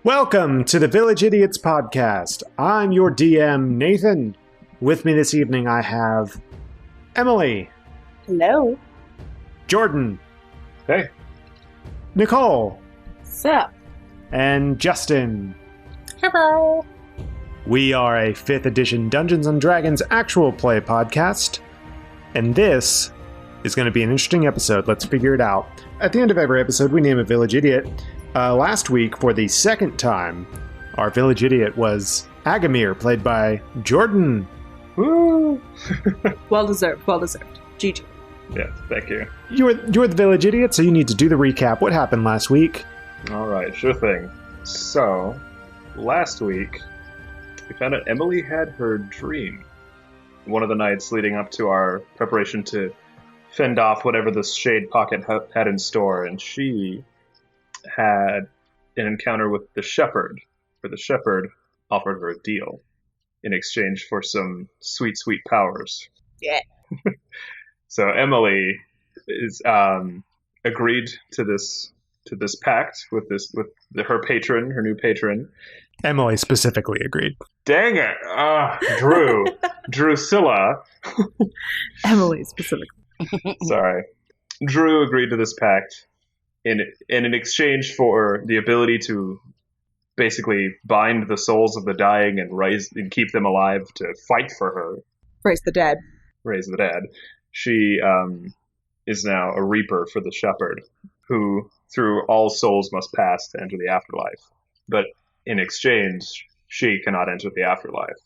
Welcome to the Village Idiots podcast. I'm your DM, Nathan. With me this evening I have Emily. Hello. Jordan. Hey. Nicole. Sup? And Justin. Hello. We are a 5th edition Dungeons & Dragons actual play podcast, and this is going to be an interesting episode. Let's figure it out. At the end of every episode, we name a village idiot. Last week, for the second time, our village idiot was Aggamir, played by Jordan. Woo! Well deserved. GG. Yeah, thank you. You're the village idiot, so you need to do the recap. What happened last week? All right, sure thing. So, last week, we found out Emily had her dream. One of the nights leading up to our preparation to fend off whatever the Shade Pocket had in store, and she had an encounter with the shepherd, where the shepherd offered her a deal in exchange for some sweet, sweet powers. Yeah. So Emily is agreed to this pact with her patron, her new patron. Emily specifically agreed. Dang it, Drusilla. Emily specifically. Sorry, Drew agreed to this pact. In exchange for the ability to basically bind the souls of the dying and keep them alive to fight for her. Raise the dead. She is now a reaper for the shepherd, who through all souls must pass to enter the afterlife. But in exchange, she cannot enter the afterlife.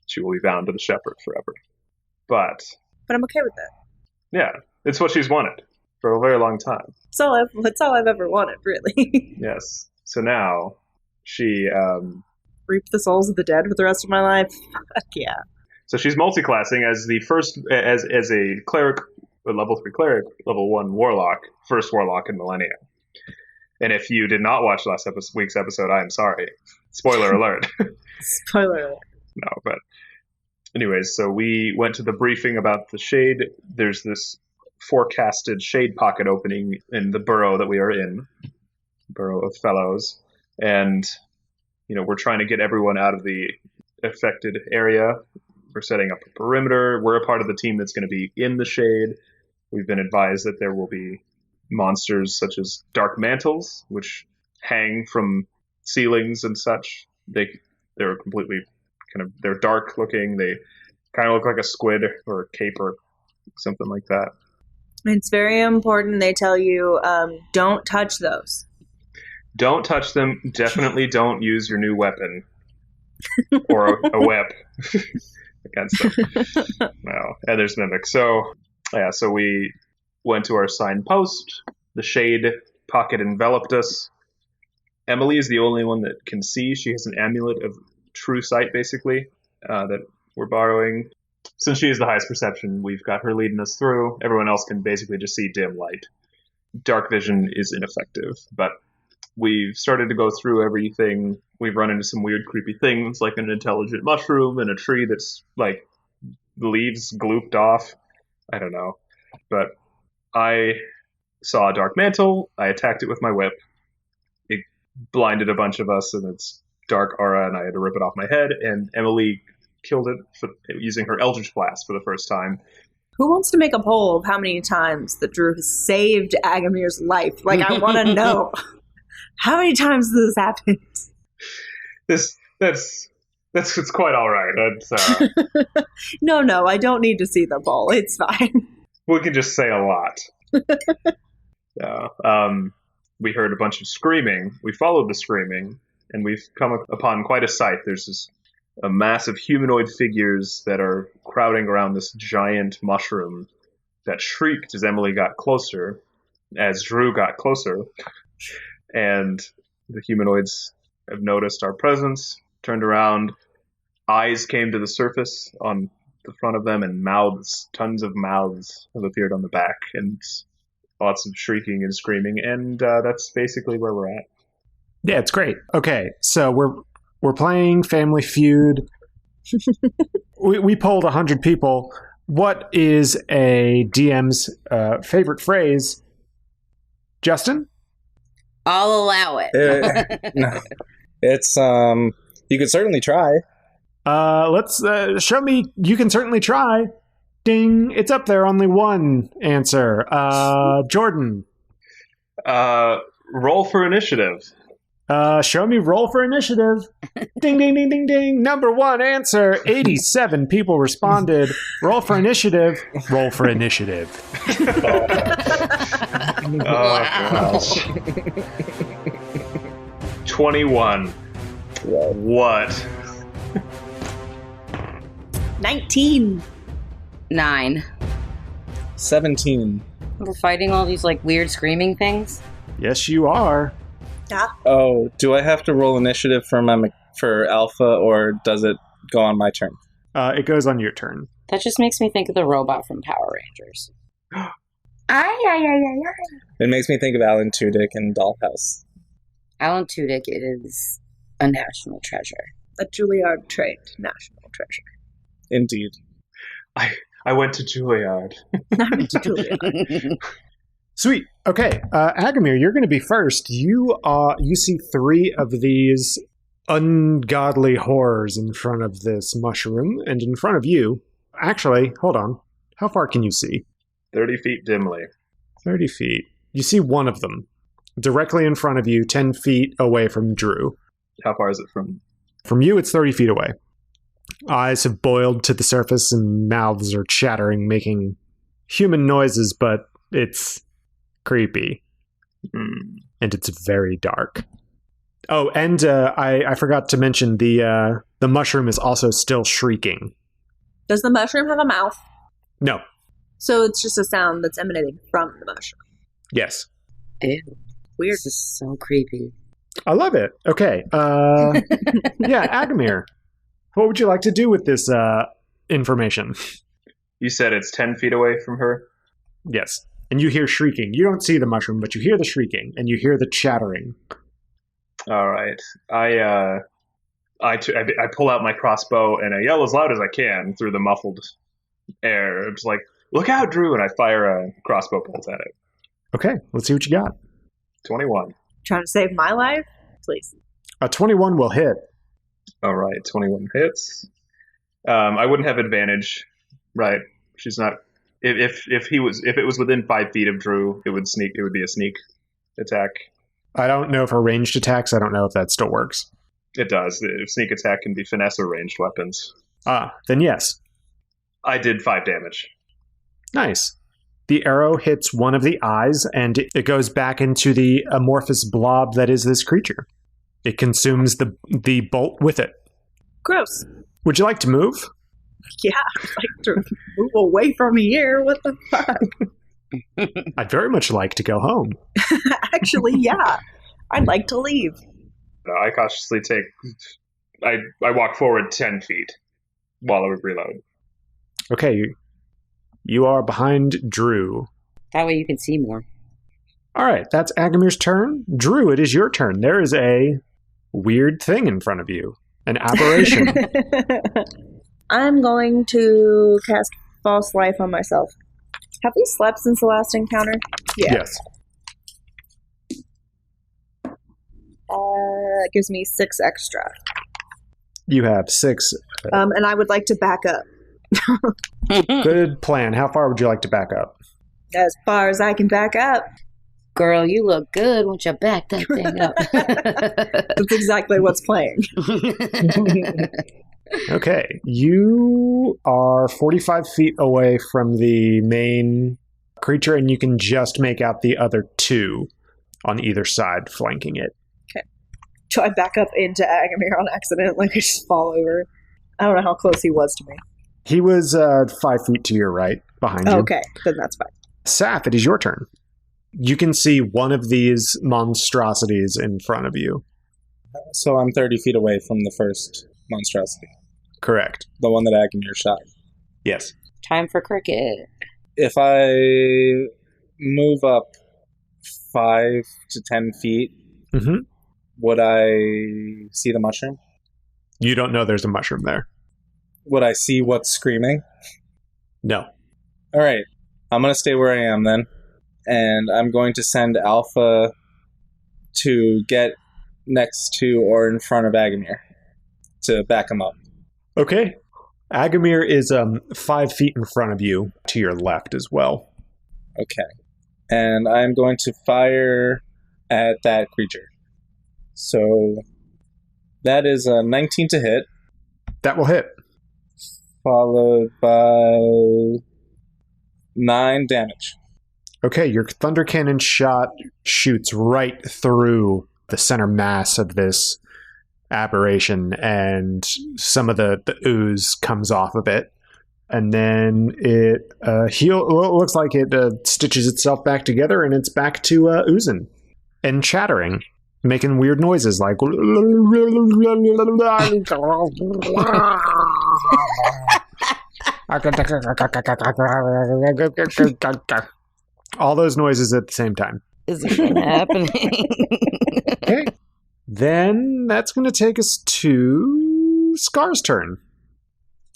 She will be bound to the shepherd forever. But I'm okay with that. yeah, it's what she's wanted for a very long time. That's all I've ever wanted, really. Yes. So now she Reap the souls of the dead for the rest of my life. Fuck yeah. So she's multi-classing as the first as a cleric, a level 3 cleric, level 1 warlock, first warlock in Millennia. And if you did not watch last week's episode, I am sorry. Spoiler alert. Spoiler alert. No, but anyways, so we went to the briefing about the shade. There's this forecasted shade pocket opening in the burrow that we are in, burrow of fellows, and we're trying to get everyone out of the affected area. We're setting up a perimeter. We're a part of the team that's going to be in the shade. We've been advised that there will be monsters such as dark mantles, which hang from ceilings and such. They're completely they're dark looking. They kind of look like a squid or a caper, something like that. It's very important they tell you, don't touch those. Don't touch them. Definitely don't use your new weapon or a whip against them. No. And there's mimics. So we went to our assigned post. The shade pocket enveloped us. Emily is the only one that can see. She has an amulet of true sight, basically, that we're borrowing. Since she is the highest perception, we've got her leading us through. Everyone else can basically just see dim light. Dark vision is ineffective, but we've started to go through everything. We've run into some weird, creepy things, like an intelligent mushroom and a tree that's, like, leaves glooped off. I don't know. But I saw a dark mantle. I attacked it with my whip. It blinded a bunch of us, and its dark aura, and I had to rip it off my head, and Emily killed it using her Eldritch Blast for the first time. Who wants to make a poll of how many times that Drew has saved Aggamir's life? Like, I want to know. How many times this happens? That's quite all right. That's No, I don't need to see the poll. It's fine. We can just say a lot. We heard a bunch of screaming. We followed the screaming, and we've come upon quite a sight. There's a mass of humanoid figures that are crowding around this giant mushroom that shrieked as Emily got closer, as Drew got closer. And the humanoids have noticed our presence, turned around. Eyes came to the surface on the front of them, and mouths, tons of mouths have appeared on the back, and lots of shrieking and screaming, and that's basically where we're at. Yeah, it's great. Okay, so we're playing Family Feud. we polled 100 people. What is a DM's favorite phrase? Justin? I'll allow it. No. It's, you could certainly try. Let's show me. You can certainly try. Ding! It's up there. Only one answer. Jordan. Roll for initiative. Show me roll for initiative. Ding, ding, ding, ding, ding. Number one answer. 87 people responded. Roll for initiative. Roll for initiative. Wow. 21. Whoa. What? 19. 9. 17. We're fighting all these like weird screaming things. Yes, you are. Oh, do I have to roll initiative for Alpha, or does it go on my turn? It goes on your turn. That just makes me think of the robot from Power Rangers. It makes me think of Alan Tudyk and Dollhouse. Alan Tudyk is a national treasure. A Juilliard trained national treasure. Indeed. I went to Juilliard. Sweet. Okay, Aggamir, you're going to be first. You see 3 of these ungodly horrors in front of this mushroom, and in front of you. Actually, hold on. How far can you see? 30 feet dimly. 30 feet. You see one of them directly in front of you, 10 feet away from Drew. How far is it from? From you, it's 30 feet away. Eyes have boiled to the surface and mouths are chattering, making human noises, but it's creepy. And it's very dark. Oh, and I forgot to mention the mushroom is also still shrieking. Does the mushroom have a mouth? No. So it's just a sound that's emanating from the mushroom. Yes. Ew. Weird. This is so creepy. I love it. Okay. Yeah, Aggamir. What would you like to do with this information? You said it's 10 feet away from her? Yes. And you hear shrieking. You don't see the mushroom, but you hear the shrieking, and you hear the chattering. All right. I pull out my crossbow, and I yell as loud as I can through the muffled air. I'm just like, look out, Drew! And I fire a crossbow bolt at it. Okay, let's see what you got. 21. Trying to save my life? Please. A 21 will hit. All right, 21 hits. I wouldn't have advantage, right? She's not. If it was within 5 feet of Drew, it would be a sneak attack. I don't know for ranged attacks. I don't know if that still works. It does. The sneak attack can be finesse or ranged weapons. Then yes. I did 5 damage. Nice. The arrow hits one of the eyes, and it goes back into the amorphous blob that is this creature. It consumes the bolt with it. Gross. Would you like to move? Yeah, I'd like to move away from here. What the fuck? I'd very much like to go home. Actually, yeah. I'd like to leave. I cautiously I walk forward 10 feet while I would reload. Okay, you are behind Drew. That way you can see more. All right, that's Aggamir's turn. Drew, it is your turn. There is a weird thing in front of you. An aberration. I'm going to cast False Life on myself. Have we slept since the last encounter? Yeah. Yes. It gives me 6 extra. You have 6. And I would like to back up. Good plan. How far would you like to back up? As far as I can back up. Girl, you look good once you back that thing up. That's exactly what's playing. Okay. You are 45 feet away from the main creature, and you can just make out the other 2 on either side flanking it. Okay. So I back up into Aggamir on accident, like I just fall over. I don't know how close he was to me. He was 5 feet to your right, behind you. Okay, then that's fine. Saf, it is your turn. You can see one of these monstrosities in front of you. So I'm 30 feet away from the first monstrosity. Correct. The one that Aggamir shot. Yes. Time for cricket. If I move up 5 to 10 feet, would I see the mushroom? You don't know there's a mushroom there. Would I see what's screaming? No. All right. I'm going to stay where I am then. And I'm going to send Alpha to get next to or in front of Aggamir to back him up. Okay. Aggamir is 5 feet in front of you to your left as well. Okay. And I'm going to fire at that creature. So that is a 19 to hit, That will hit. followed by 9 damage. Okay, your thunder cannon shot shoots right through the center mass of this aberration, and some of the ooze comes off of it. And then it looks like it stitches itself back together, and it's back to oozing and chattering, making weird noises like... all those noises at the same time. Is it happening? Okay. Then that's going to take us to Scar's turn.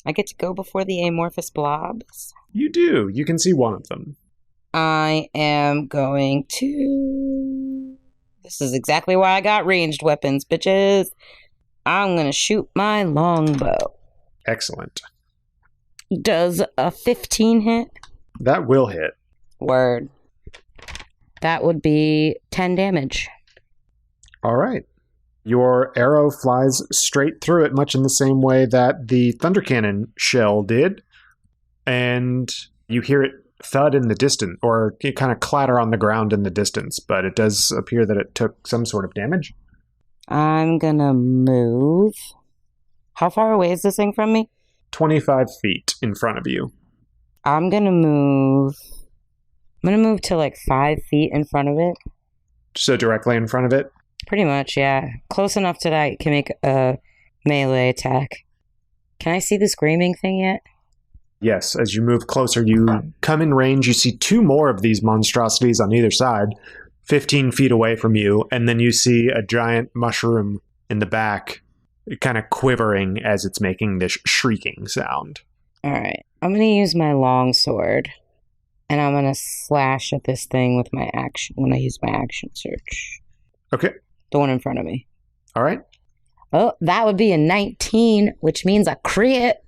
I get to go before the amorphous blobs. You do. You can see one of them. I am going to... This is exactly why I got ranged weapons, bitches. I'm going to shoot my longbow. Excellent. Does a 15 hit? That will hit. Word. That would be 10 damage. All right. Your arrow flies straight through it, much in the same way that the thunder cannon shell did. And you hear it thud in the distance, or it kind of clatter on the ground in the distance, but it does appear that it took some sort of damage. I'm gonna move. How far away is this thing from me? 25 feet in front of you. I'm gonna move to like 5 feet in front of it. So directly in front of it? Pretty much, yeah. Close enough that I can make a melee attack. Can I see the screaming thing yet? Yes, as you move closer, you come in range. You see 2 more of these monstrosities on either side, 15 feet away from you, and then you see a giant mushroom in the back, kind of quivering as it's making this shrieking sound. All right. I'm going to use my long sword, and I'm going to slash at this thing with my action when I use my action search. Okay. The one in front of me. All right. Oh, that would be a 19, which means a crit.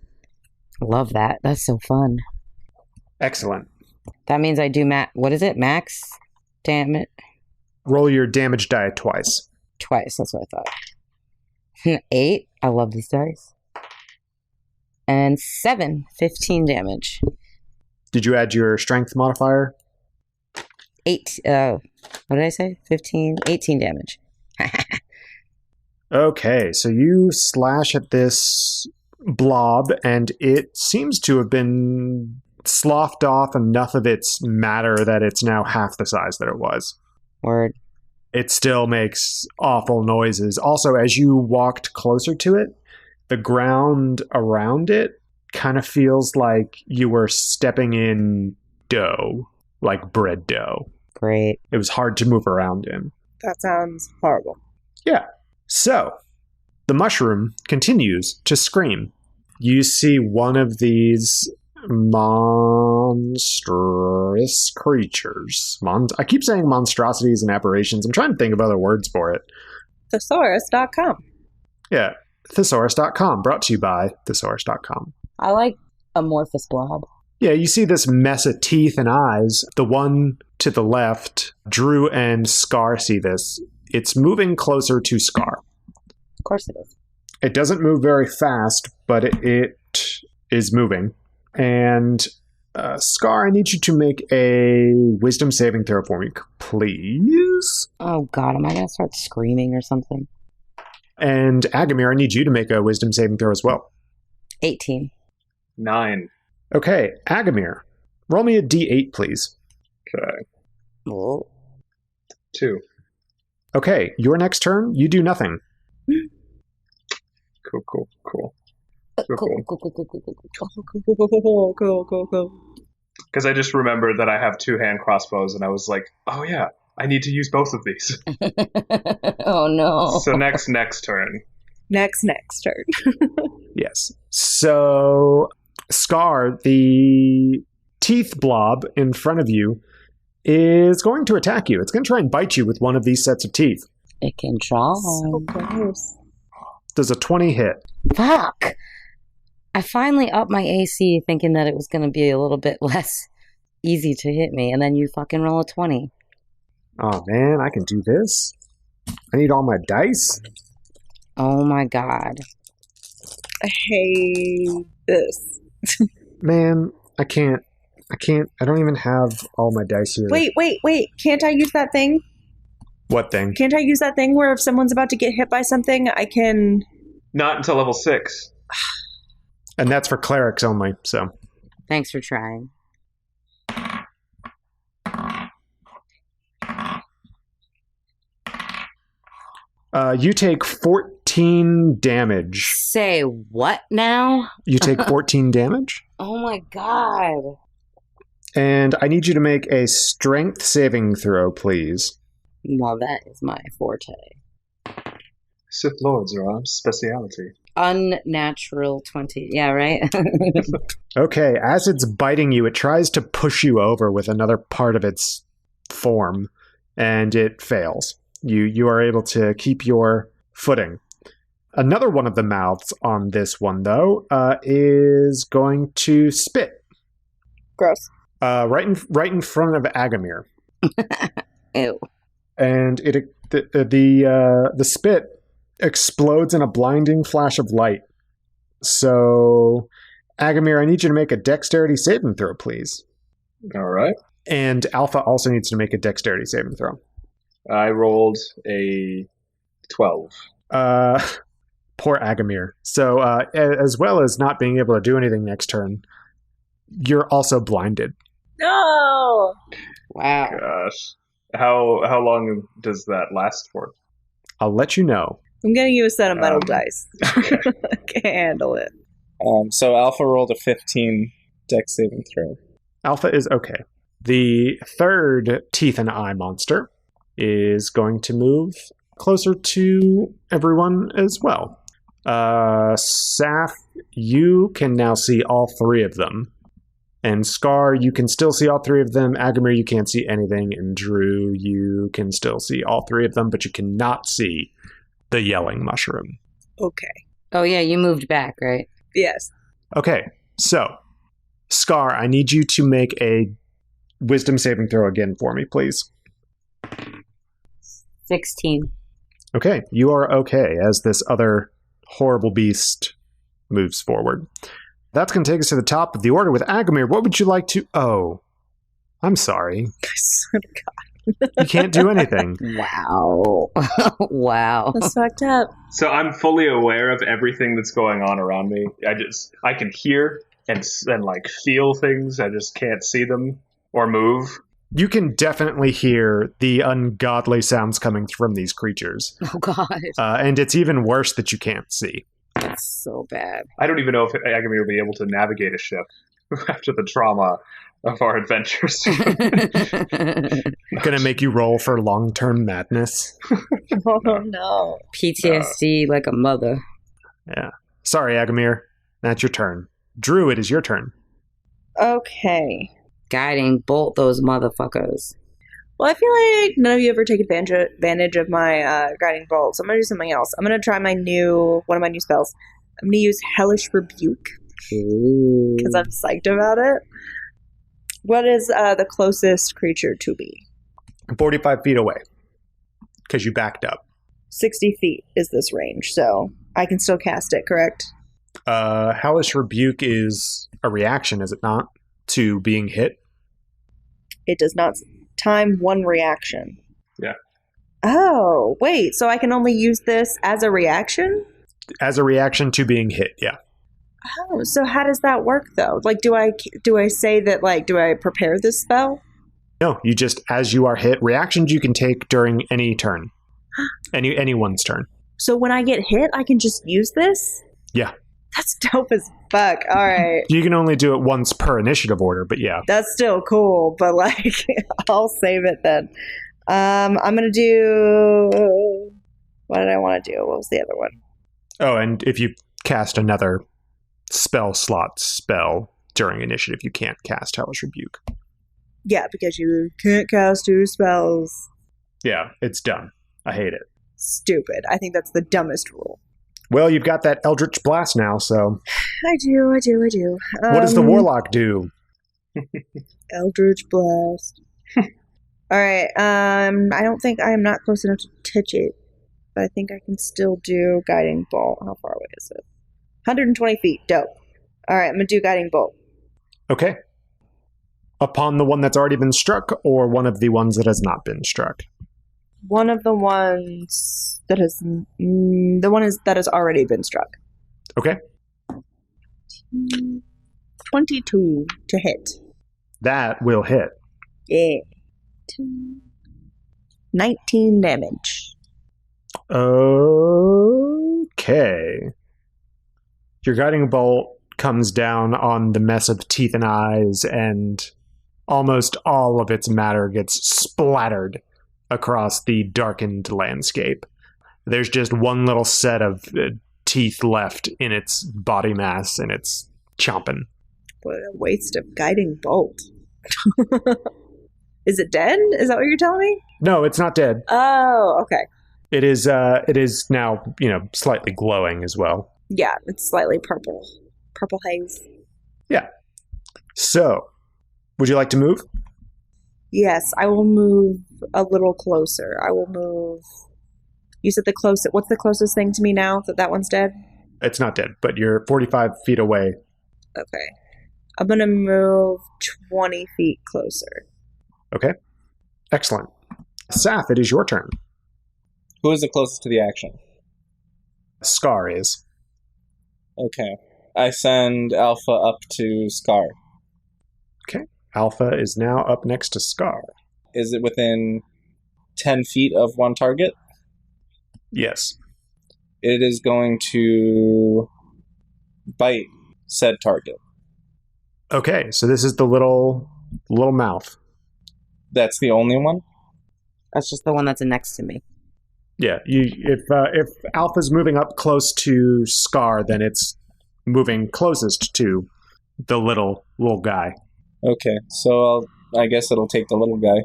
Love that. That's so fun. Excellent. That means I do what is it? Max? Damn it. Roll your damage die twice. Twice. That's what I thought. 8. I love these dice. And 7. 15 damage. Did you add your strength modifier? 8. What did I say? 15. 18 damage. Okay, so you slash at this blob, and it seems to have been sloughed off enough of its matter that it's now half the size that it was. Word. It still makes awful noises. Also, as you walked closer to it, the ground around it kind of feels like you were stepping in dough, like bread dough. Great. It was hard to move around in. That sounds horrible. Yeah. So, the mushroom continues to scream. You see one of these monstrous creatures. I keep saying monstrosities and aberrations. I'm trying to think of other words for it. Thesaurus.com. Yeah. Thesaurus.com. Brought to you by Thesaurus.com. I like amorphous blob. Yeah, you see this mess of teeth and eyes. The one to the left, Drew and Scar see this. It's moving closer to Scar. Of course it is. It doesn't move very fast, but it is moving. And Scar, I need you to make a wisdom saving throw for me, please. Oh god, am I going to start screaming or something? And Aggamir, I need you to make a wisdom saving throw as well. 18. 9. Okay, Aggamir, roll me a d8, please. Okay. Oh. 2. Okay, your next turn, you do nothing. Cool. Cool. Because I just remembered that I have 2-hand crossbows, and I was like, oh yeah, I need to use both of these. Oh no. So next turn. Next turn. Yes. So, Scar, the teeth blob in front of you, is going to attack you. It's going to try and bite you with one of these sets of teeth. It can try. So close. Does a 20 hit? Fuck! I finally upped my AC thinking that it was going to be a little bit less easy to hit me, and then you fucking roll a 20. Oh man, I can do this? I need all my dice? Oh my god. I hate this. Man, I can't. I don't even have all my dice here. Wait. Can't I use that thing? What thing? Can't I use that thing where if someone's about to get hit by something, I can... Not until level 6. And that's for clerics only, so. Thanks for trying. You take 14 damage. Say what now? You take 14 damage? Oh my god. And I need you to make a strength saving throw, please. Well, that is my forte. Sith Lords are our speciality. Unnatural 20. Yeah, right? Okay, as it's biting you, it tries to push you over with another part of its form, and it fails. You are able to keep your footing. Another one of the mouths on this one, though, is going to spit. Gross. Right in front of Aggamir. Ew. And the spit explodes in a blinding flash of light. So, Aggamir, I need you to make a dexterity saving throw, please. All right. And Alpha also needs to make a dexterity saving throw. I rolled a 12. Poor Aggamir. So, as well as not being able to do anything next turn, you're also blinded. No! Wow. Gosh. How long does that last for? I'll let you know. I'm gonna use a set of metal dice. Okay. I can't handle it. So Alpha rolled a 15 dex saving throw. Alpha is okay. The third teeth and eye monster is going to move closer to everyone as well. Saf, you can now see all three of them. And Scar, you can still see all three of them. Aggamir, you can't see anything. And Drew, you can still see all three of them, but you cannot see the yelling mushroom. Okay. Oh, yeah, you moved back, right? Yes. Okay, so, Scar, I need you to make a wisdom saving throw again for me, please. 16. Okay, you are okay as this other horrible beast moves forward. That's going to take us to the top of the order with Aggamir. What would you like to... Oh, I'm sorry. I swear to God. You can't do anything. Wow. Wow. That's fucked up. So I'm fully aware of everything that's going on around me. I can hear and like feel things. I just can't see them or move. You can definitely hear the ungodly sounds coming from these creatures. Oh, God. And it's even worse that you can't see. That's so bad. I don't even know if Aggamir will be able to navigate a ship after the trauma of our adventures. Gonna make you roll for long-term madness. Oh, no. PTSD like a mother. Yeah. Sorry, Aggamir. That's your turn. Drew, it is your turn. Okay. Guiding bolt those motherfuckers. Well, I feel like none of you ever take advantage of my guiding bolt, so I'm going to do something else. I'm going to try one of my new spells. I'm going to use Hellish Rebuke, because I'm psyched about it. What is the closest creature to me? 45 feet away. Because you backed up. 60 feet is this range, so I can still cast it, correct? Hellish Rebuke is a reaction, is it not, to being hit? It does not time one reaction. Yeah. Oh, wait, so I can only use this as a reaction? As a reaction to being hit, yeah. Oh, so how does that work, though? Like, do I say that, like, do I prepare this spell? No, you just, as you are hit, reactions you can take during any turn. Anyone's turn. So when I get hit, I can just use this? Yeah. That's dope as fuck. All right. You can only do it once per initiative order, but yeah. That's still cool, but, like, I'll save it then. I'm going to do... What did I want to do? What was the other one? Oh, and if you cast another spell during initiative, you can't cast Hellish Rebuke. Yeah, because you can't cast two spells. Yeah, it's done. I hate it. stupid. I think that's the dumbest rule. Well, you've got that Eldritch Blast now, so... I do. What does the Warlock do? Eldritch Blast. All right. I don't think I am not close enough to touch it, but I think I can still do Guiding Bolt. How far away is it? 120 feet. Dope. All right, I'm gonna do Guiding Bolt. Okay. Upon the one that's already been struck, or one of the ones that has not been struck? One of the ones that has that has already been struck. Okay. 22 to hit. That will hit. Yeah. 19 damage. Okay. Your guiding bolt comes down on the mess of teeth and eyes, and almost all of its matter gets splattered across the darkened landscape. There's just one little set of teeth left in its body mass, and it's chomping. What a waste of Guiding Bolt. Is it dead? Is that what you're telling me? No, it's not dead. Oh, okay. It is now, slightly glowing as well. Yeah, it's slightly purple. Purple haze. Yeah. So, would you like to move? Yes, I will move a little closer. I will move... You said the closest... What's the closest thing to me now that one's dead? It's not dead, but you're 45 feet away. Okay. I'm going to move 20 feet closer. Okay. Excellent. Saf, it is your turn. Who is the closest to the action? Scar is. Okay. I send Alpha up to Scar. Okay. Alpha is now up next to Scar. Is it within 10 feet of one target? Yes. It is going to bite said target. Okay, so this is the little mouth. That's the only one? That's just the one that's next to me. Yeah, if Alpha's moving up close to Scar, then it's moving closest to the little guy. Okay, so I guess it'll take the little guy.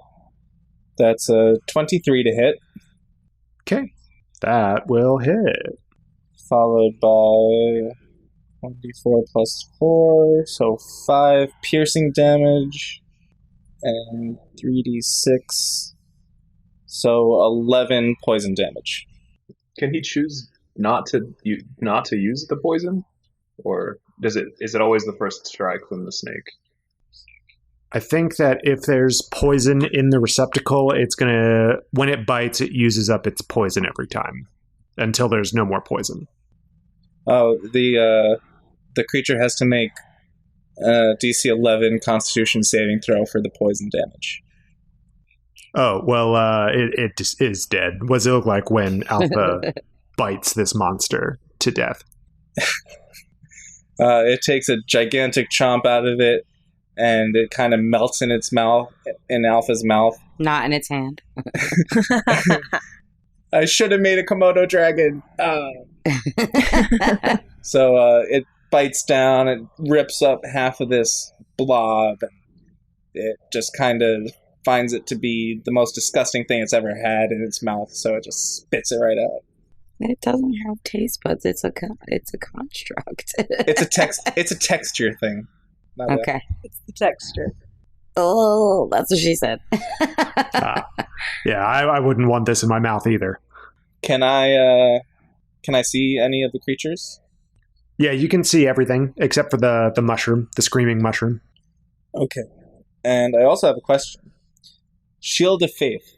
That's a 23 to hit. Okay, that will hit. Followed by 1d4 plus 4, so 5 piercing damage, and 3d6, so 11 poison damage. Can he choose not to use the poison, or is it always the first strike from the snake? I think that if there's poison in the receptacle, it's gonna, when it bites, it uses up its poison every time until there's no more poison. Oh, the creature has to make DC 11 Constitution saving throw for the poison damage. Oh, well, it just is dead. What does it look like when Alpha bites this monster to death? It takes a gigantic chomp out of it, and it kind of melts in its mouth, in Alpha's mouth. Not in its hand. I should have made a Komodo dragon. So it bites down, it rips up half of this blob, and it just kind of finds it to be the most disgusting thing it's ever had in its mouth, so it just spits it right out. It doesn't have taste buds. It's a construct. It's a texture thing. Okay. It's the texture. Oh, that's what she said. Yeah, I wouldn't want this in my mouth either. Can I see any of the creatures? Yeah, you can see everything except for the mushroom, the screaming mushroom. Okay. And I also have a question. Shield of Faith.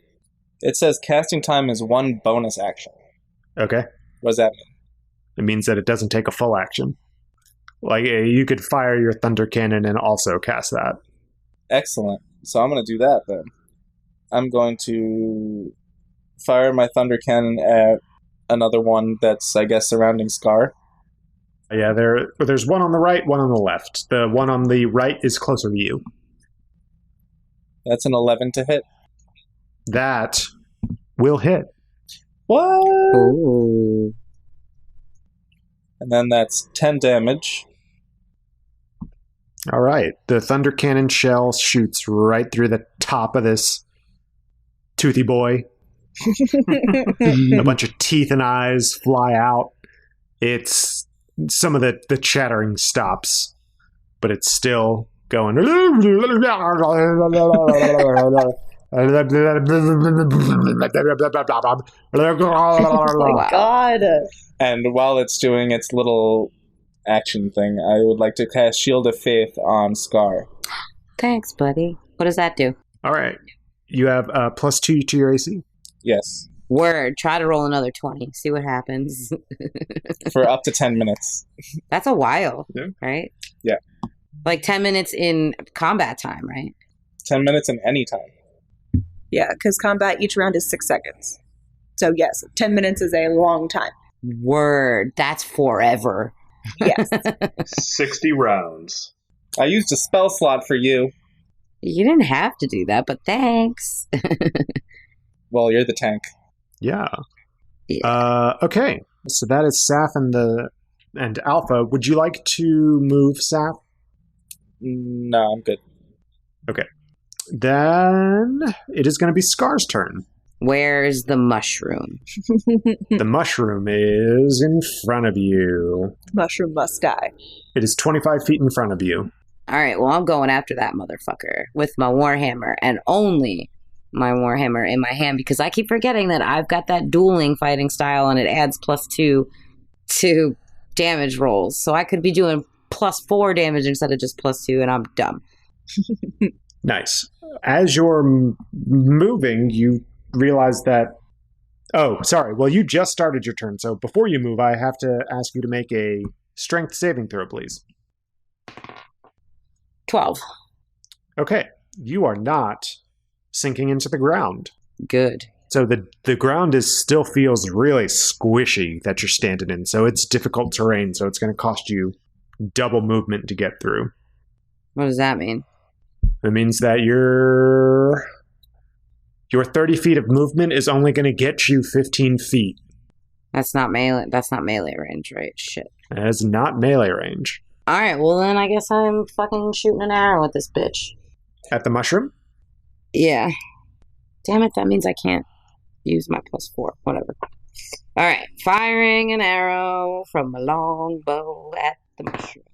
It says casting time is 1 bonus action. Okay. What does that mean? It means that it doesn't take a full action. Like, you could fire your thunder cannon and also cast that. Excellent. So I'm going to do that then. I'm going to fire my thunder cannon at another one that's, I guess, surrounding Scar. Yeah, there's one on the right, one on the left. The one on the right is closer to you. That's an 11 to hit. That will hit. What? Ooh. And then that's 10 damage. All right. The thunder cannon shell shoots right through the top of this toothy boy, A bunch of teeth and eyes fly out. It's some of the chattering stops, but it's still going. Oh my god. And while it's doing its little action thing, I would like to cast Shield of Faith on Scar. Thanks, buddy. What does that do? All right. You have +2 to your AC. Yes. Word. Try to roll another 20. See what happens. For up to 10 minutes. That's a while, Yeah. right? Yeah. Like 10 minutes in combat time, right? 10 minutes in any time. Yeah, because combat each round is 6 seconds. So yes, 10 minutes is a long time. Word. That's forever. Yes. 60 rounds. I used a spell slot for you. You didn't have to do that, but thanks. Well, you're the tank. Yeah. Yeah. Okay. So that is Saf and Alpha. Would you like to move Saf? No, I'm good. Then it is going to be Scar's turn. Where's the mushroom? The mushroom is in front of you. Mushroom must die. It is 25 feet in front of you. All right, well, I'm going after that motherfucker with my warhammer and only my warhammer in my hand because I keep forgetting that I've got that dueling fighting style and it adds +2 to damage rolls. So I could be doing +4 damage instead of just +2 and I'm dumb. Nice. As you're moving, you realize that... Oh, sorry. Well, you just started your turn, so before you move, I have to ask you to make a strength saving throw, please. 12. Okay. You are not sinking into the ground. Good. So the ground still feels really squishy that you're standing in, so it's difficult terrain, so it's going to cost you double movement to get through. What does that mean? It means that your 30 feet of movement is only going to get you 15 feet. That's not melee range, right? Shit. That is not melee range. All right, well then I guess I'm fucking shooting an arrow at this bitch. At the mushroom? Yeah. Damn it, that means I can't use my +4. Whatever. All right, firing an arrow from a long bow at the mushroom.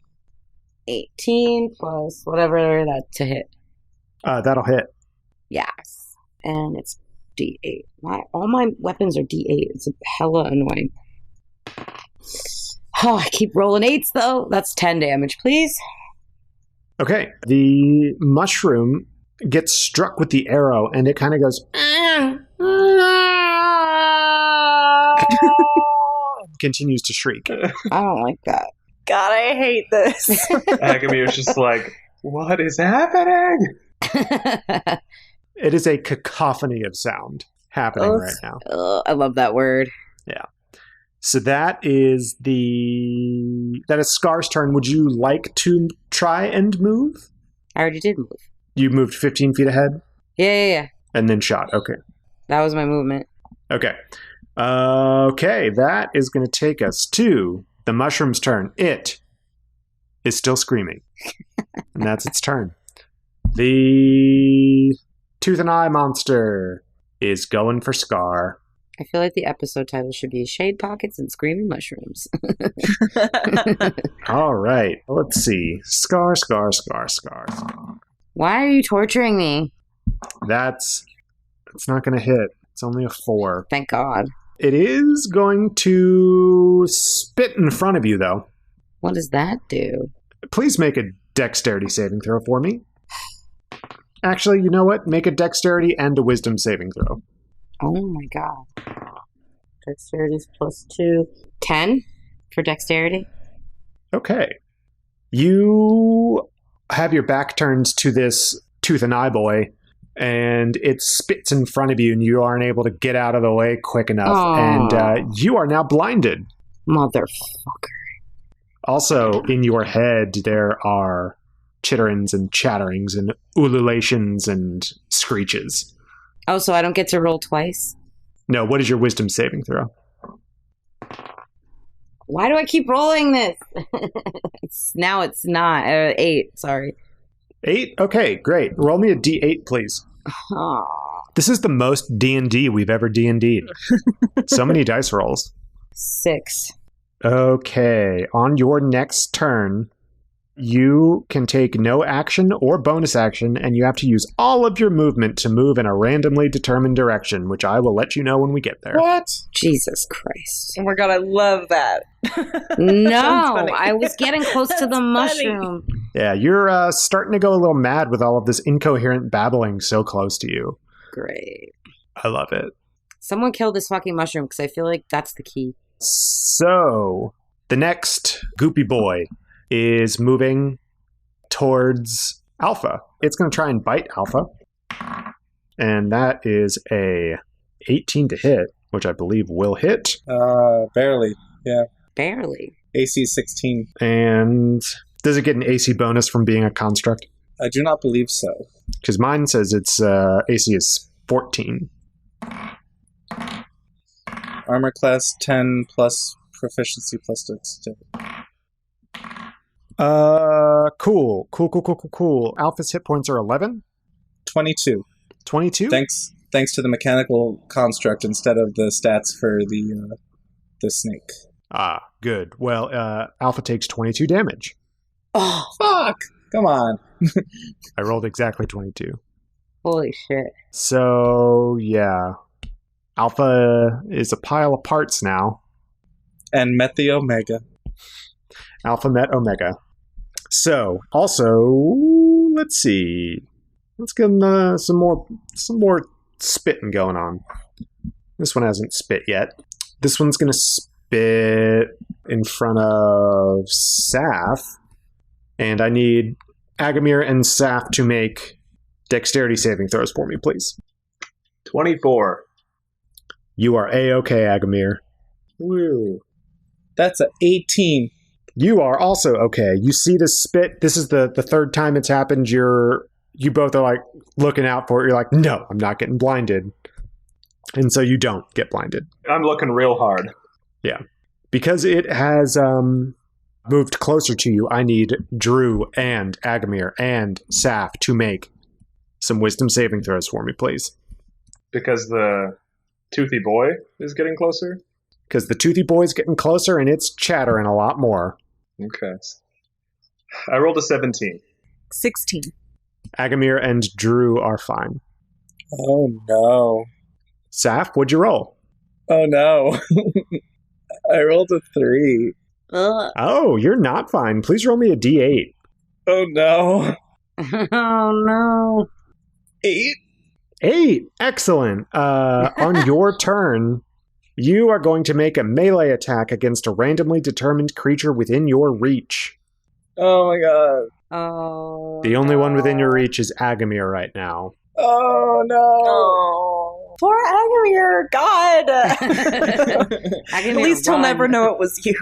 18 plus whatever that to hit. That'll hit. Yes. And it's D8. All my weapons are D8. It's hella annoying. Oh, I keep rolling 8s though. That's 10 damage, please. Okay. The mushroom gets struck with the arrow, and it kind of goes... continues to shriek. I don't like that. God, I hate this. Aggamir's just like, what is happening? It is a cacophony of sound happening right now. I love that word. Yeah. So that is Scar's turn. Would you like to try and move? I already did move. You moved 15 feet ahead? Yeah. And then shot. Okay. That was my movement. Okay. Okay, that is going to take us to the mushroom's turn. It is still screaming. And that's its turn. The tooth and eye monster is going for Scar. I feel like the episode title should be Shade Pockets and Screaming Mushrooms. All right. Let's see. Scar. Why are you torturing me? It's not going to hit. It's only a 4. Thank God. It is going to spit in front of you, though. What does that do? Please make a dexterity saving throw for me. Actually, you know what? Make a dexterity and a wisdom saving throw. Oh my God. Dexterity is +2. 10 for dexterity. Okay. You have your back turned to this tooth and eye boy, and it spits in front of you, and you aren't able to get out of the way quick enough. Aww. And you are now blinded. Motherfucker. Also, in your head, there are chitterings and chatterings and ululations and screeches. Oh, so I don't get to roll twice? No, what is your wisdom saving throw? Why do I keep rolling this? Now it's not. 8, sorry. 8? Okay, great. Roll me a d8, please. Oh, This is the most D&D we've ever D&D'd. So many dice rolls. 6. Okay, on your next turn, you can take no action or bonus action, and you have to use all of your movement to move in a randomly determined direction, which I will let you know when we get there. What? Jesus Christ. Oh my god, I love that. No, I was getting close to the mushroom. Yeah, you're starting to go a little mad with all of this incoherent babbling so close to you. Great. I love it. Someone kill this fucking mushroom because I feel like that's the key. So, the next goopy boy is moving towards Alpha. It's going to try and bite Alpha. And that is a 18 to hit, which I believe will hit. Barely. Yeah. Barely. AC 16. And does it get an AC bonus from being a construct? I do not believe so. Because mine says its AC is 14. Armor class 10 plus proficiency plus dexterity. Cool. Alpha's hit points are 11? 22. 22? Thanks to the mechanical construct instead of the stats for the snake. Ah, good. Well, Alpha takes 22 damage. Oh, Fuck! Come on. I rolled exactly 22. holy shit. So, yeah. Alpha is a pile of parts now. And met the Omega. Alpha met Omega. So, also, let's see. Let's get some more spitting going on. This one hasn't spit yet. This one's going to spit in front of Saf. And I need Aggamir and Saf to make dexterity saving throws for me, please. 24. You are A-okay, Aggamir. Woo. That's a 18. You are also okay. You see this spit. This is the third time it's happened. You both are like looking out for it. You're like, no, I'm not getting blinded. And so you don't get blinded. I'm looking real hard. Yeah. Because it has moved closer to you, I need Drew and Aggamir and Saf to make some wisdom saving throws for me, please. Because the toothy boy is getting closer? Because the toothy boy's getting closer and it's chattering a lot more. Okay. I rolled a 17. 16. Aggamir and Drew are fine. Oh no. Saf, what'd you roll? Oh no. I rolled a 3. Ugh. Oh, you're not fine. Please roll me a d8. Oh no. Oh no. 8? 8. Excellent. On your turn, you are going to make a melee attack against a randomly determined creature within your reach. Oh my god. Oh. The only one within your reach is Aggamir right now. Oh no. Oh. Poor Aggamir, God. Aggamir, At least he'll run. never know it was you.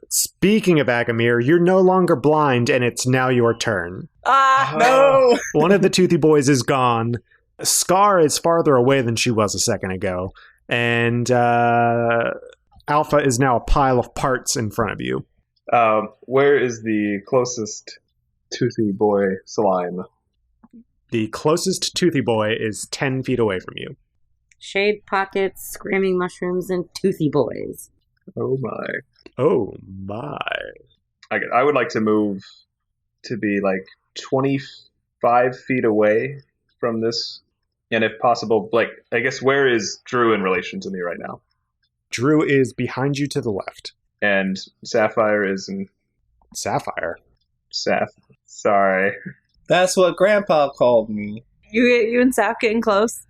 Speaking of Aggamir, you're no longer blind, and it's now your turn. Ah, No. One of the toothy boys is gone. Scar is farther away than she was a second ago. And Alpha is now a pile of parts in front of you. Where is the closest toothy boy slime? The closest toothy boy is 10 feet away from you. Shade pockets, screaming mushrooms, and toothy boys. Oh my. Oh my. I would like to move to be like 25 feet away from this. And if possible, like, I guess where is Drew in relation to me right now? Drew is behind you to the left. And Sapphire is in... Sapphire. Sorry. That's what Grandpa called me. You and Saf getting close?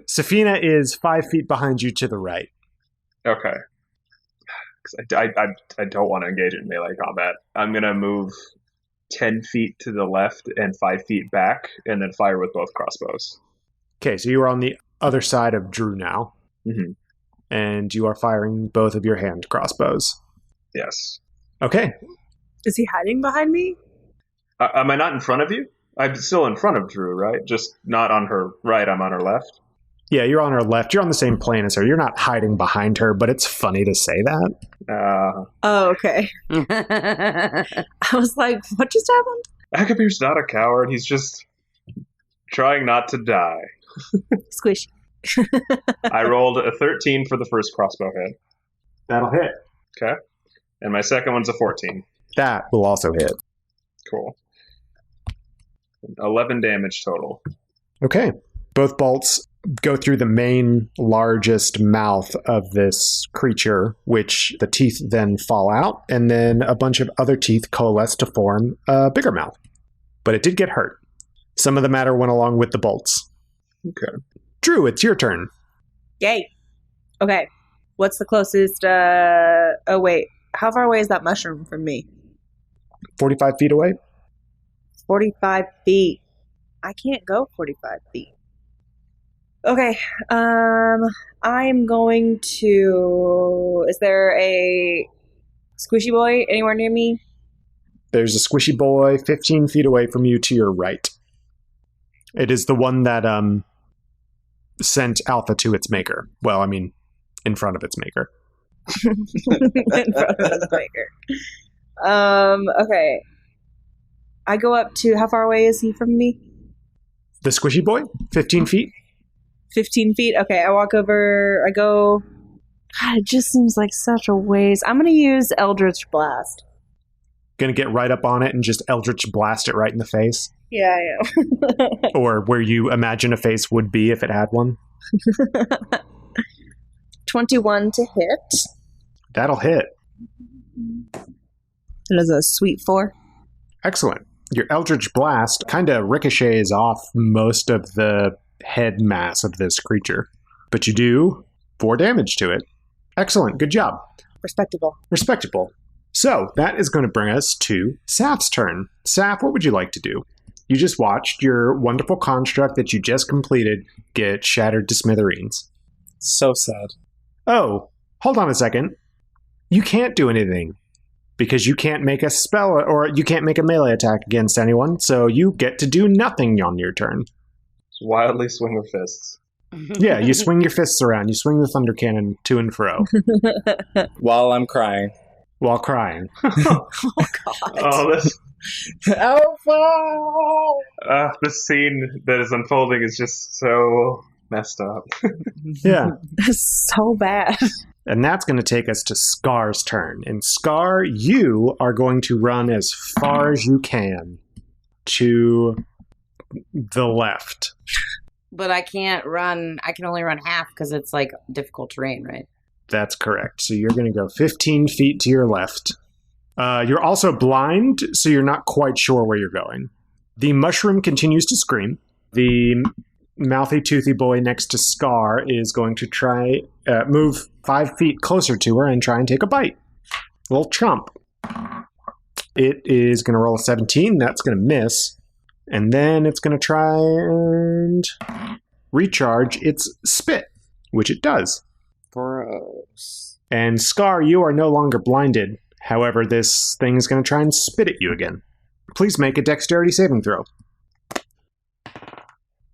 Safina is 5 feet behind you to the right. Okay. 'Cause I don't want to engage in melee combat. I'm going to move 10 feet to the left and 5 feet back, and then fire with both crossbows. Okay, so you are on the other side of Drew now. Mm-hmm. And you are firing both of your hand crossbows. Yes. Okay. Is he hiding behind me? Am I not in front of you? I'm still in front of Drew, right? Just not on her right, I'm on her left. Yeah, you're on her left. You're on the same plane as her. You're not hiding behind her, but it's funny to say that. Oh, okay. I was like, what just happened? Aggamir's not a coward. He's just trying not to die. Squish. I rolled a 13 for the first crossbow hit. That'll hit. Okay. And my second one's a 14. That will also hit. Cool. 11 damage total. Okay. Both bolts go through the main, largest mouth of this creature, which the teeth then fall out, and then a bunch of other teeth coalesce to form a bigger mouth. But it did get hurt. Some of the matter went along with the bolts. Okay. Drew, it's your turn. Yay. Okay. What's the closest, oh wait. How far away is that mushroom from me? 45 feet away? 45 feet. I can't go 45 feet. Okay. I'm going to... Is there a squishy boy anywhere near me? There's a squishy boy 15 feet away from you to your right. It is the one that sent Alpha to its maker. Well, I mean, in front of its maker. In front of the maker. Okay. I go up to... How far away is he from me? The squishy boy? 15 feet? 15 feet? Okay, I walk over... I go... God, it just seems like such a ways. I'm going to use Eldritch Blast. Gonna get right up on it and just Eldritch blast it right in the face? Yeah, I am. Or where you imagine a face would be if it had one? 21 to hit. That'll hit. That is a sweet 4. Excellent. Your Eldritch Blast kind of ricochets off most of the head mass of this creature. But you do 4 damage to it. Excellent. Good job. Respectable. Respectable. So, that is going to bring us to Saf's turn. Saf, what would you like to do? You just watched your wonderful construct that you just completed get shattered to smithereens. So sad. Oh, hold on a second. You can't do anything. Because you can't make a spell, or you can't make a melee attack against anyone, so you get to do nothing on your turn. Just wildly swing with fists. Yeah, you swing your fists around. You swing the thunder cannon to and fro. While I'm crying. While crying. Oh, God. Oh, this Alpha! this scene that is unfolding is just so messed up. Yeah. So bad. And that's going to take us to Scar's turn. And Scar, you are going to run as far as you can to the left. But I can't run. I can only run half because it's like difficult terrain, right? That's correct. So you're going to go 15 feet to your left. You're also blind, so you're not quite sure where you're going. The mushroom continues to scream. The mouthy, toothy boy next to Scar is going to try move 5 feet closer to her and try and take a bite. Little chomp. It is going to roll a 17. That's going to miss. And then it's going to try and recharge its spit, which it does. Gross. And Scar, you are no longer blinded. However, this thing is going to try and spit at you again. Please make a dexterity saving throw.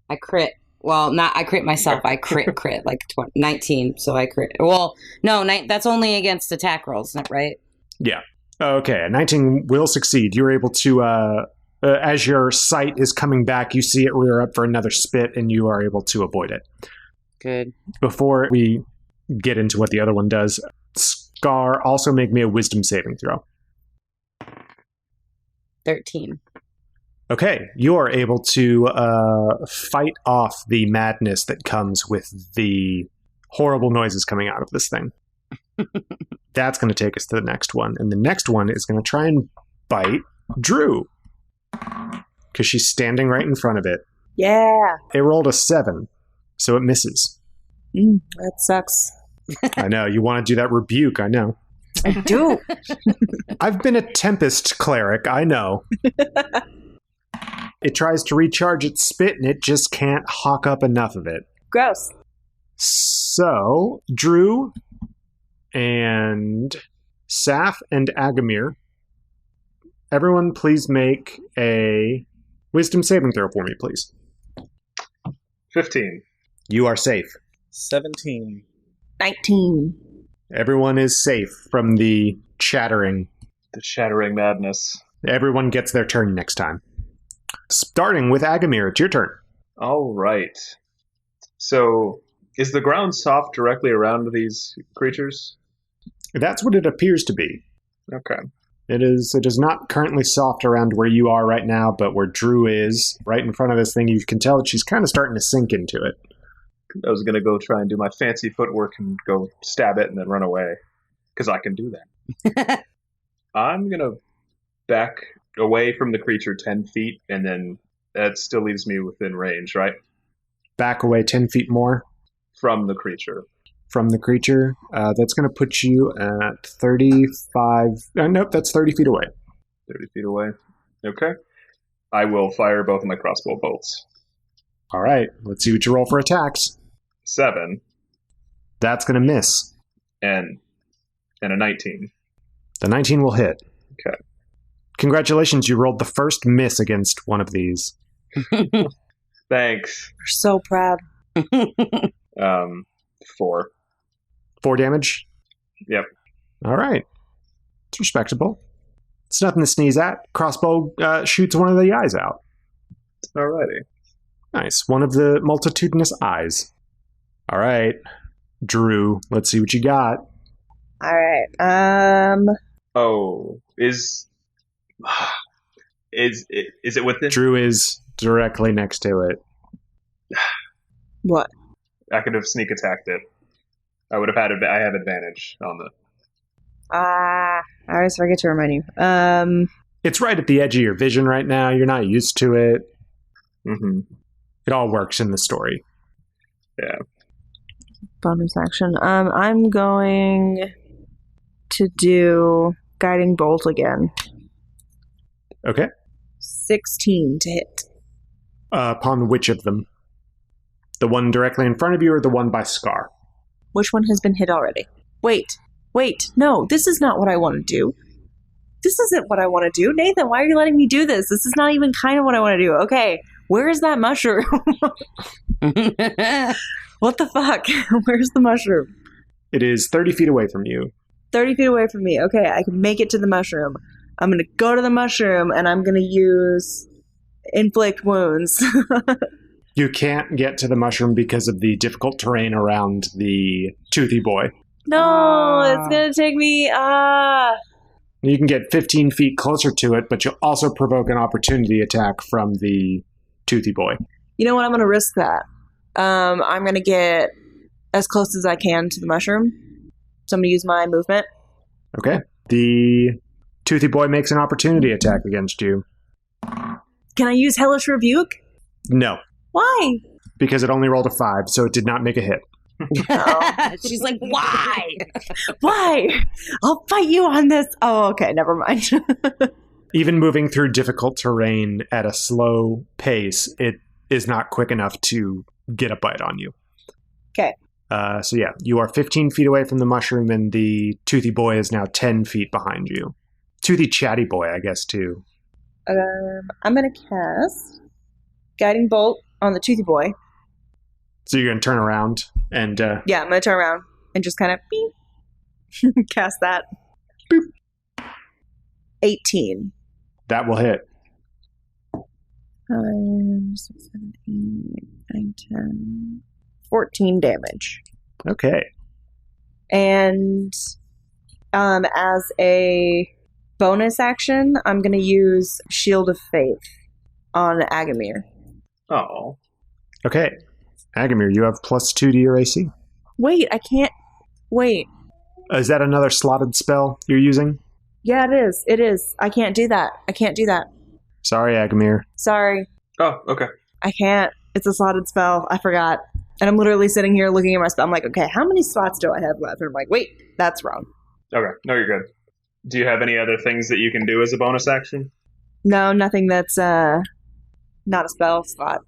I crit. Well, not I crit myself. I crit like 19. So I crit. Well, no, that's only against attack rolls, right? Yeah. Okay, a 19 will succeed. You're able to, as your sight is coming back, you see it rear up for another spit, and you are able to avoid it. Good. Before we get into what the other one does, Scar, also make me a wisdom saving throw. 13. Okay, you are able to fight off the madness that comes with the horrible noises coming out of this thing. That's going to take us to the next one. And the next one is going to try and bite Drew. Because she's standing right in front of it. Yeah. It rolled a 7, so it misses. That sucks. I know, you want to do that rebuke, I know. I do. I've been a Tempest cleric, I know. It tries to recharge its spit, and it just can't hawk up enough of it. Gross. So, Drew and Saf and Aggamir, everyone please make a wisdom saving throw for me, please. 15. You are safe. 17. 19. Everyone is safe from the chattering. The shattering madness. Everyone gets their turn next time. Starting with Aggamir, it's your turn. All right. So, is the ground soft directly around these creatures? That's what it appears to be. Okay. It is not currently soft around where you are right now, but where Drew is, right in front of this thing, you can tell that she's kind of starting to sink into it. I was going to go try and do my fancy footwork and go stab it and then run away. Because I can do that. I'm going to back away from the creature 10 feet, and then that still leaves me within range, right? Back away 10 feet more. From the creature. From the creature. That's going to put you at 35... nope, that's 30 feet away. 30 feet away. Okay. I will fire both of my crossbow bolts. All right, let's see what you roll for attacks. 7. That's going to miss. And a 19. The 19 will hit. Okay. Congratulations, you rolled the first miss against one of these. Thanks. We're so proud. 4. 4 damage? Yep. All right. It's respectable. It's nothing to sneeze at. Crossbow shoots one of the eyes out. Alrighty. Nice. One of the multitudinous eyes. All right. Drew, let's see what you got. All right. Oh, is it within? Drew is directly next to it. What? I could have sneak attacked it. I would have had. I have advantage on the. I always forget to remind you. It's right at the edge of your vision right now. You're not used to it. Mm-hmm. It all works in the story. Yeah. Bonus action. I'm going to do guiding bolt again. Okay. 16 to hit. Upon which of them? The one directly in front of you or the one by Scar? Which one has been hit already? Wait. No, this is not what I want to do. This isn't what I want to do. Nathan, why are you letting me do this? This is not even kind of what I want to do. Okay, where is that mushroom? What the fuck? Where's the mushroom? It is 30 feet away from you. 30 feet away from me. Okay, I can make it to the mushroom. I'm going to go to the mushroom, and I'm going to use inflict wounds. You can't get to the mushroom because of the difficult terrain around the toothy boy. No, it's going to take me... You can get 15 feet closer to it, but you'll also provoke an opportunity attack from the toothy boy. You know what? I'm going to risk that. I'm going to get as close as I can to the mushroom. So I'm going to use my movement. Okay. The toothy boy makes an opportunity attack against you. Can I use Hellish Rebuke? No, Why? because it only rolled a 5, so it did not make a hit. She's like, why? Why? I'll fight you on this. Oh, okay. Never mind. Even moving through difficult terrain at a slow pace, it is not quick enough to get a bite on you. Okay. So yeah, you are 15 feet away from the mushroom, and the toothy boy is now 10 feet behind you. Toothy chatty boy, I guess, too. I'm going to cast Guiding Bolt on the toothy boy. So you're going to turn around and... Yeah, I'm going to turn around and just kind of cast that. Boop. 18. That will hit. 5, 6, 7, 8, 9, 10. 14 damage. Okay. And as a bonus action, I'm going to use Shield of Faith on Aggamir. Oh. Okay. Aggamir, you have +2 to your AC. Wait, I can't... Wait. Is that another slotted spell you're using? Yeah, it is. It is. I can't do that. Sorry, Aggamir. Sorry. Oh, okay. I can't. It's a slotted spell. I forgot. And I'm literally sitting here looking at my spell. I'm like, okay, how many slots do I have left? And I'm like, wait, that's wrong. Okay. No, you're good. Do you have any other things that you can do as a bonus action? No, nothing that's not a spell slot.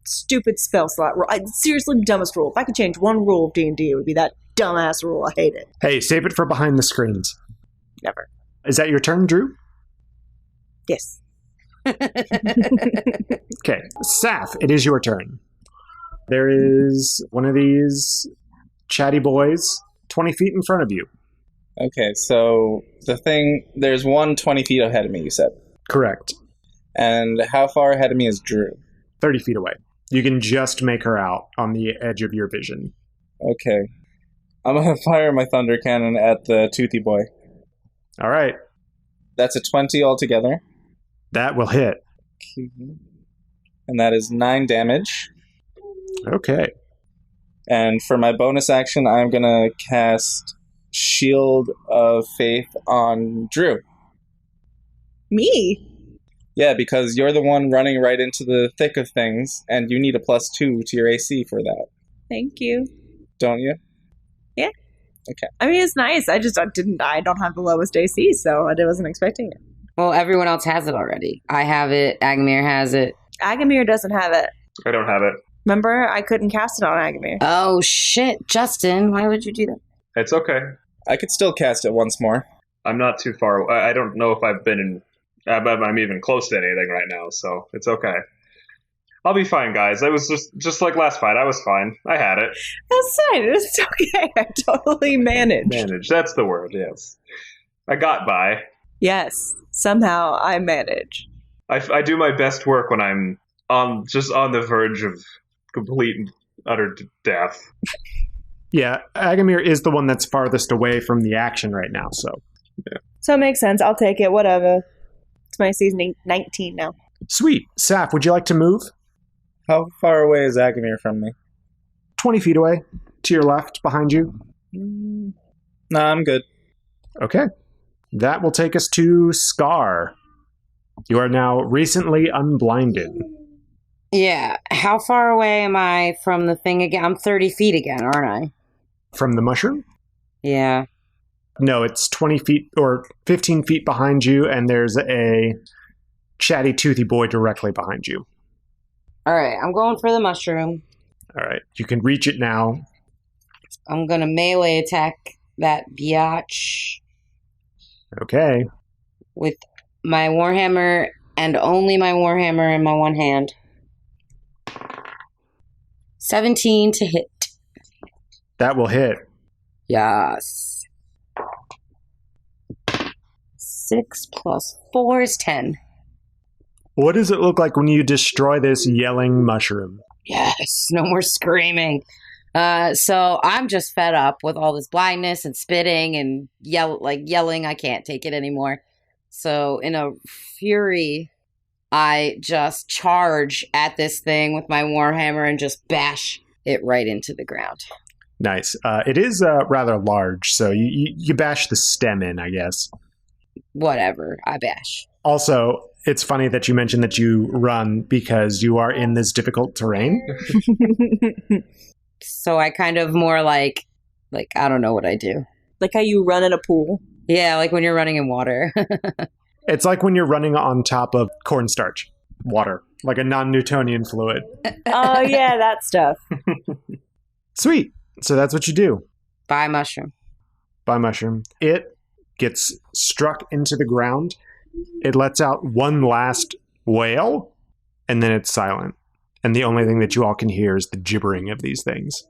Stupid spell slot rule. Seriously, the dumbest rule. If I could change one rule of D&D, it would be that dumbass rule. I hate it. Hey, save it for behind the screens. Never. Is that your turn, Drew? Yes. Okay. Saf, it is your turn. There is one of these chatty boys 20 feet in front of you. Okay, so there's one 20 feet ahead of me, you said. Correct. And how far ahead of me is Drew? 30 feet away. You can just make her out on the edge of your vision. Okay. I'm going to fire my thunder cannon at the toothy boy. All right. That's a 20 altogether. That will hit. And that is 9 damage. Okay. And for my bonus action, I'm going to cast Shield of Faith on Drew. Me? Yeah, because you're the one running right into the thick of things, and you need a +2 to your AC for that. Thank you. Don't you? Yeah. Okay. I mean, it's nice. I don't have the lowest AC, so I wasn't expecting it. Well, everyone else has it already. I have it. Aggamir has it. Aggamir doesn't have it. I don't have it. Remember, I couldn't cast it on Aggamir. Oh, shit. Justin, why would you do that? It's okay. I could still cast it once more. I'm not too far. I don't know if I've been in. I'm even close to anything right now, so it's okay. I'll be fine, guys. I was just like last fight. I was fine. I had it. That's fine. It's okay. I totally managed. Managed. That's the word, yes. I got by. Yes. Somehow I manage. I do my best work when I'm on the verge of complete and utter death. Yeah, Aggamir is the one that's farthest away from the action right now, so. Yeah. So it makes sense. I'll take it. Whatever. It's my season 19 now. Sweet. Saf, would you like to move? How far away is Aggamir from me? 20 feet away. To your left, behind you. No, I'm good. Okay. That will take us to Scar. You are now recently unblinded. Yeah. How far away am I from the thing again? I'm 30 feet again, aren't I? From the mushroom? Yeah. No, it's 20 feet or 15 feet behind you, and there's a chatty, toothy boy directly behind you. All right. I'm going for the mushroom. All right. You can reach it now. I'm going to melee attack that biatch Okay. with my warhammer and only my warhammer in my one hand. 17 to hit. That will hit. Yes. 6 plus 4 is 10. What does it look like when you destroy this yelling mushroom? Yes, no more screaming. So I'm just fed up with all this blindness and spitting and yelling. I can't take it anymore. So in a fury, I just charge at this thing with my warhammer and just bash it right into the ground. Nice. It is rather large, so you bash the stem in, I guess. Whatever, I bash. Also, it's funny that you mentioned that you run because you are in this difficult terrain. So I kind of more like I don't know what I do. Like how you run in a pool. Yeah, like when you're running in water. It's like when you're running on top of cornstarch, water, like a non-Newtonian fluid. Oh, yeah, that stuff. Sweet. So that's what you do. Bye, mushroom. By mushroom. It gets struck into the ground. It lets out one last wail, and then it's silent. And the only thing that you all can hear is the gibbering of these things.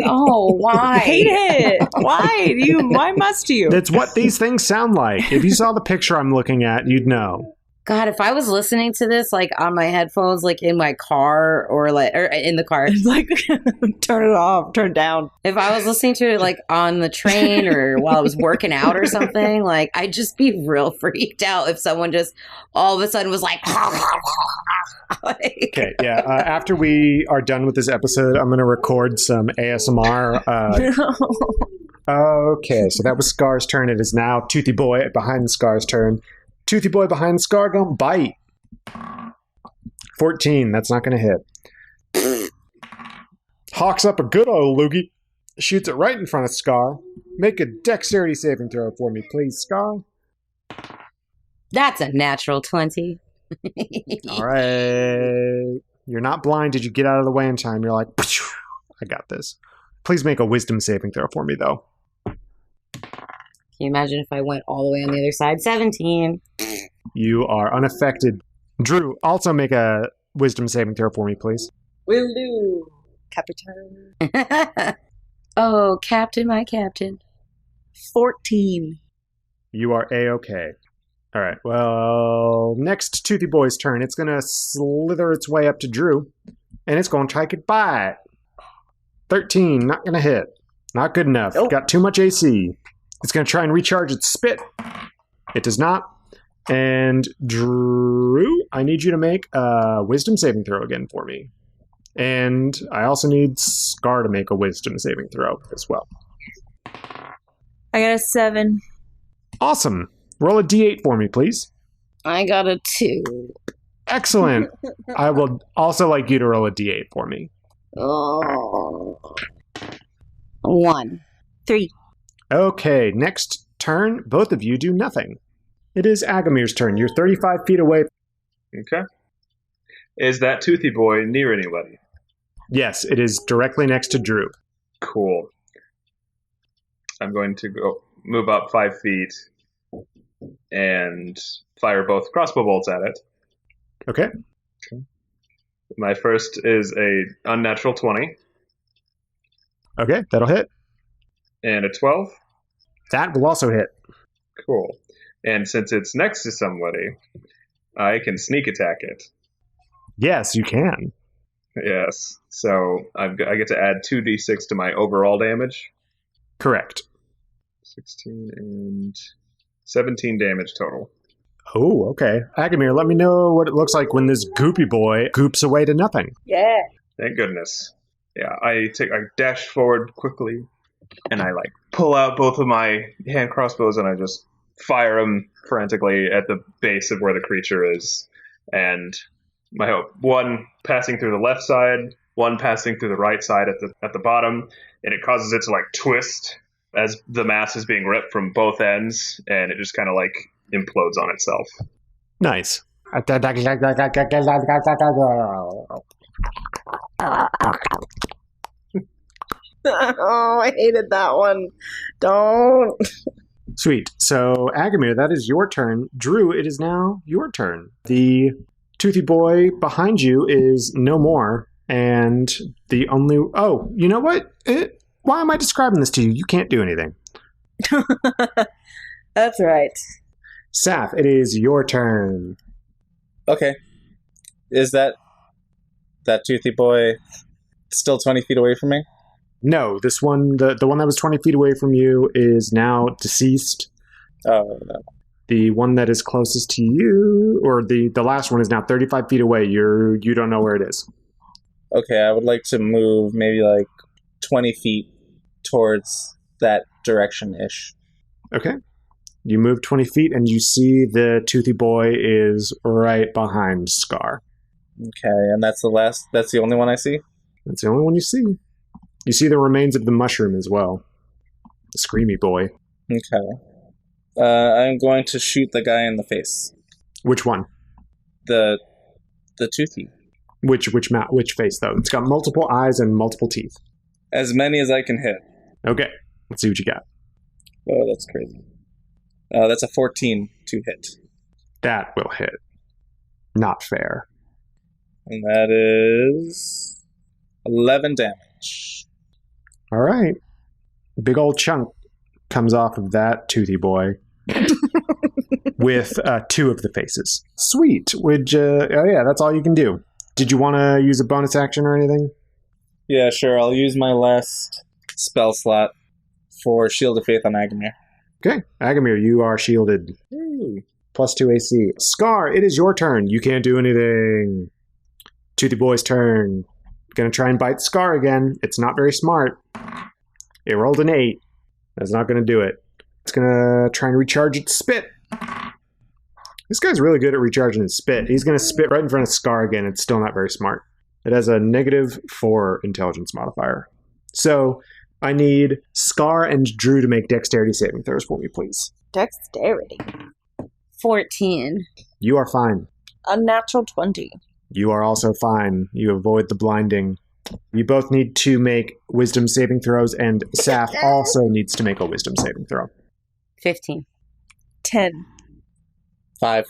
Oh, why? I hate it. Why must you? That's what these things sound like. If you saw the picture I'm looking at, you'd know. God, if I was listening to this like on my headphones, like in my car or in the car, It's like, turn it off, turn it down. if I was listening to it like on the train or while I was working out or something, like I'd just be real freaked out if someone just all of a sudden was like, Okay, yeah. After we are done with this episode, I'm going to record some ASMR. Okay, so that was Scar's turn. It is now Toothy Boy behind Scar's turn. Toothy Boy behind Scar gonna bite. 14, that's not going to hit. Hawks up a good old loogie. Shoots it right in front of Scar. Make a dexterity saving throw for me, please, Scar. That's a natural 20. All right. You're not blind. Did you get out of the way in time? You're like, I got this. Please make a wisdom saving throw for me, though. Can you imagine if I went all the way on the other side? 17. You are unaffected. Drew, also make a wisdom saving throw for me, please. Will do. Capitan. Oh, Captain, my Captain. 14. You are A-okay. All right, well, next Toothy Boy's turn. It's going to slither its way up to Drew, and it's going to try to bite. 13, not going to hit. Not good enough. Nope. Got too much AC. It's going to try and recharge its spit. It does not. And Drew, I need you to make a wisdom saving throw again for me. And I also need Scar to make a wisdom saving throw as well. I got a 7. Awesome. Roll a d8 for me, please. I got a 2. Excellent. I would also like you to roll a d8 for me. Oh. 1. 3. Okay, next turn, both of you do nothing. It is Aggamir's turn. You're 35 feet away. Okay. Is that toothy boy near anybody? Yes, it is directly next to Drew. Cool. I'm going to go move up 5 feet and fire both crossbow bolts at it. Okay. My first is a unnatural 20 Okay, that'll hit. and a 12. That will also hit. Cool. And since it's next to somebody, I can sneak attack it. Yes, you can. Yes. So I get to add 2d6 to my overall damage. Correct. 16 and 17 damage total. Oh, okay. Aggamir, let me know what it looks like when this goopy boy goops away to nothing. Yeah. Thank goodness. Yeah, I dash forward quickly, and I pull out both of my hand crossbows, and I just fire them frantically at the base of where the creature is. And my hope, one passing through the left side, one passing through the right side at the bottom, and it causes it to twist as the mass is being ripped from both ends, and it just kind of implodes on itself. Nice. Oh, I hated that one. Don't. Sweet. So, Aggamir, that is your turn. Drew, it is now your turn. The toothy boy behind you is no more, and the only... Oh, you know what? Why am I describing this to you? You can't do anything. That's right. Saf, it is your turn. Okay. Is that toothy boy still 20 feet away from me? No, this one, the one that was 20 feet away from you is now deceased. Oh, no. The one that is closest to you, or the last one is now 35 feet away. You don't know where it is. Okay, I would like to move maybe 20 feet towards that direction-ish. Okay. You move 20 feet and you see the toothy boy is right behind Scar. Okay, and that's the only one I see? That's the only one you see. You see the remains of the mushroom as well. The screamy boy. Okay. I'm going to shoot the guy in the face. Which one? The toothy. Which face, though? It's got multiple eyes and multiple teeth. As many as I can hit. Okay. Let's see what you got. Oh, that's crazy. That's a 14 to hit. That will hit. Not fair. And that is 11 damage. All right. Big old chunk comes off of that toothy boy with 2 of the faces. Sweet. Oh yeah, that's all you can do. Did you want to use a bonus action or anything? Yeah, sure. I'll use my last spell slot for Shield of Faith on Aggamir. Okay. Aggamir, you are shielded. Plus 2 AC. Scar, it is your turn. You can't do anything. Toothy boy's turn. Gonna try and bite Scar again. It's not very smart. It rolled an 8. That's not gonna do it. It's gonna try and recharge its spit. This guy's really good at recharging his spit. He's gonna spit right in front of Scar again. It's still not very smart. It has a -4 intelligence modifier. So I need Scar and Drew to make dexterity saving throws for me, please. Dexterity. 14. You are fine. Unnatural 20. You are also fine. You avoid the blinding. You both need to make wisdom saving throws, and Saf also needs to make a wisdom saving throw. 15. 10. 5.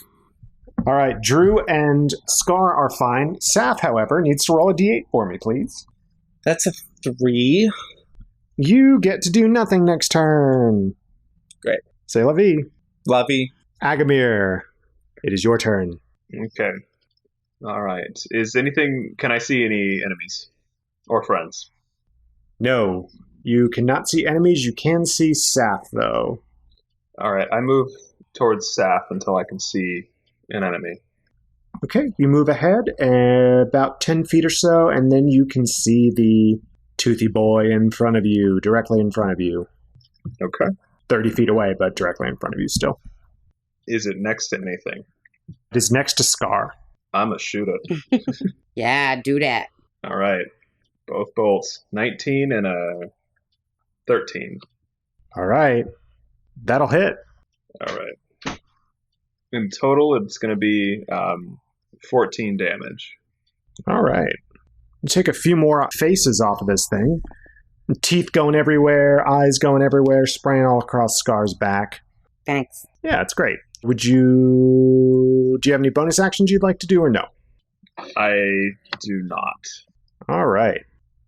All right, Drew and Scar are fine. Saf, however, needs to roll a d8 for me, please. That's a 3. You get to do nothing next turn. Great. Say la vie. Lovey. Aggamir, it is your turn. Okay. All right. Can I see any enemies or friends? No, you cannot see enemies. You can see Saf, though. All right. I move towards Saf until I can see an enemy. Okay, you move ahead about 10 feet or so, and then you can see the toothy boy in front of you, directly in front of you. Okay. 30 feet away, but directly in front of you still. Is it next to anything? It is next to Scar. I'm a shoot it. Yeah, do that. All right. Both bolts. 19 and a 13. All right. That'll hit. All right. In total, it's going to be 14 damage. All right. You take a few more faces off of this thing. Teeth going everywhere, eyes going everywhere, spraying all across Scar's back. Thanks. Yeah, it's great. Do you have any bonus actions you'd like to do or no? I do not. All right.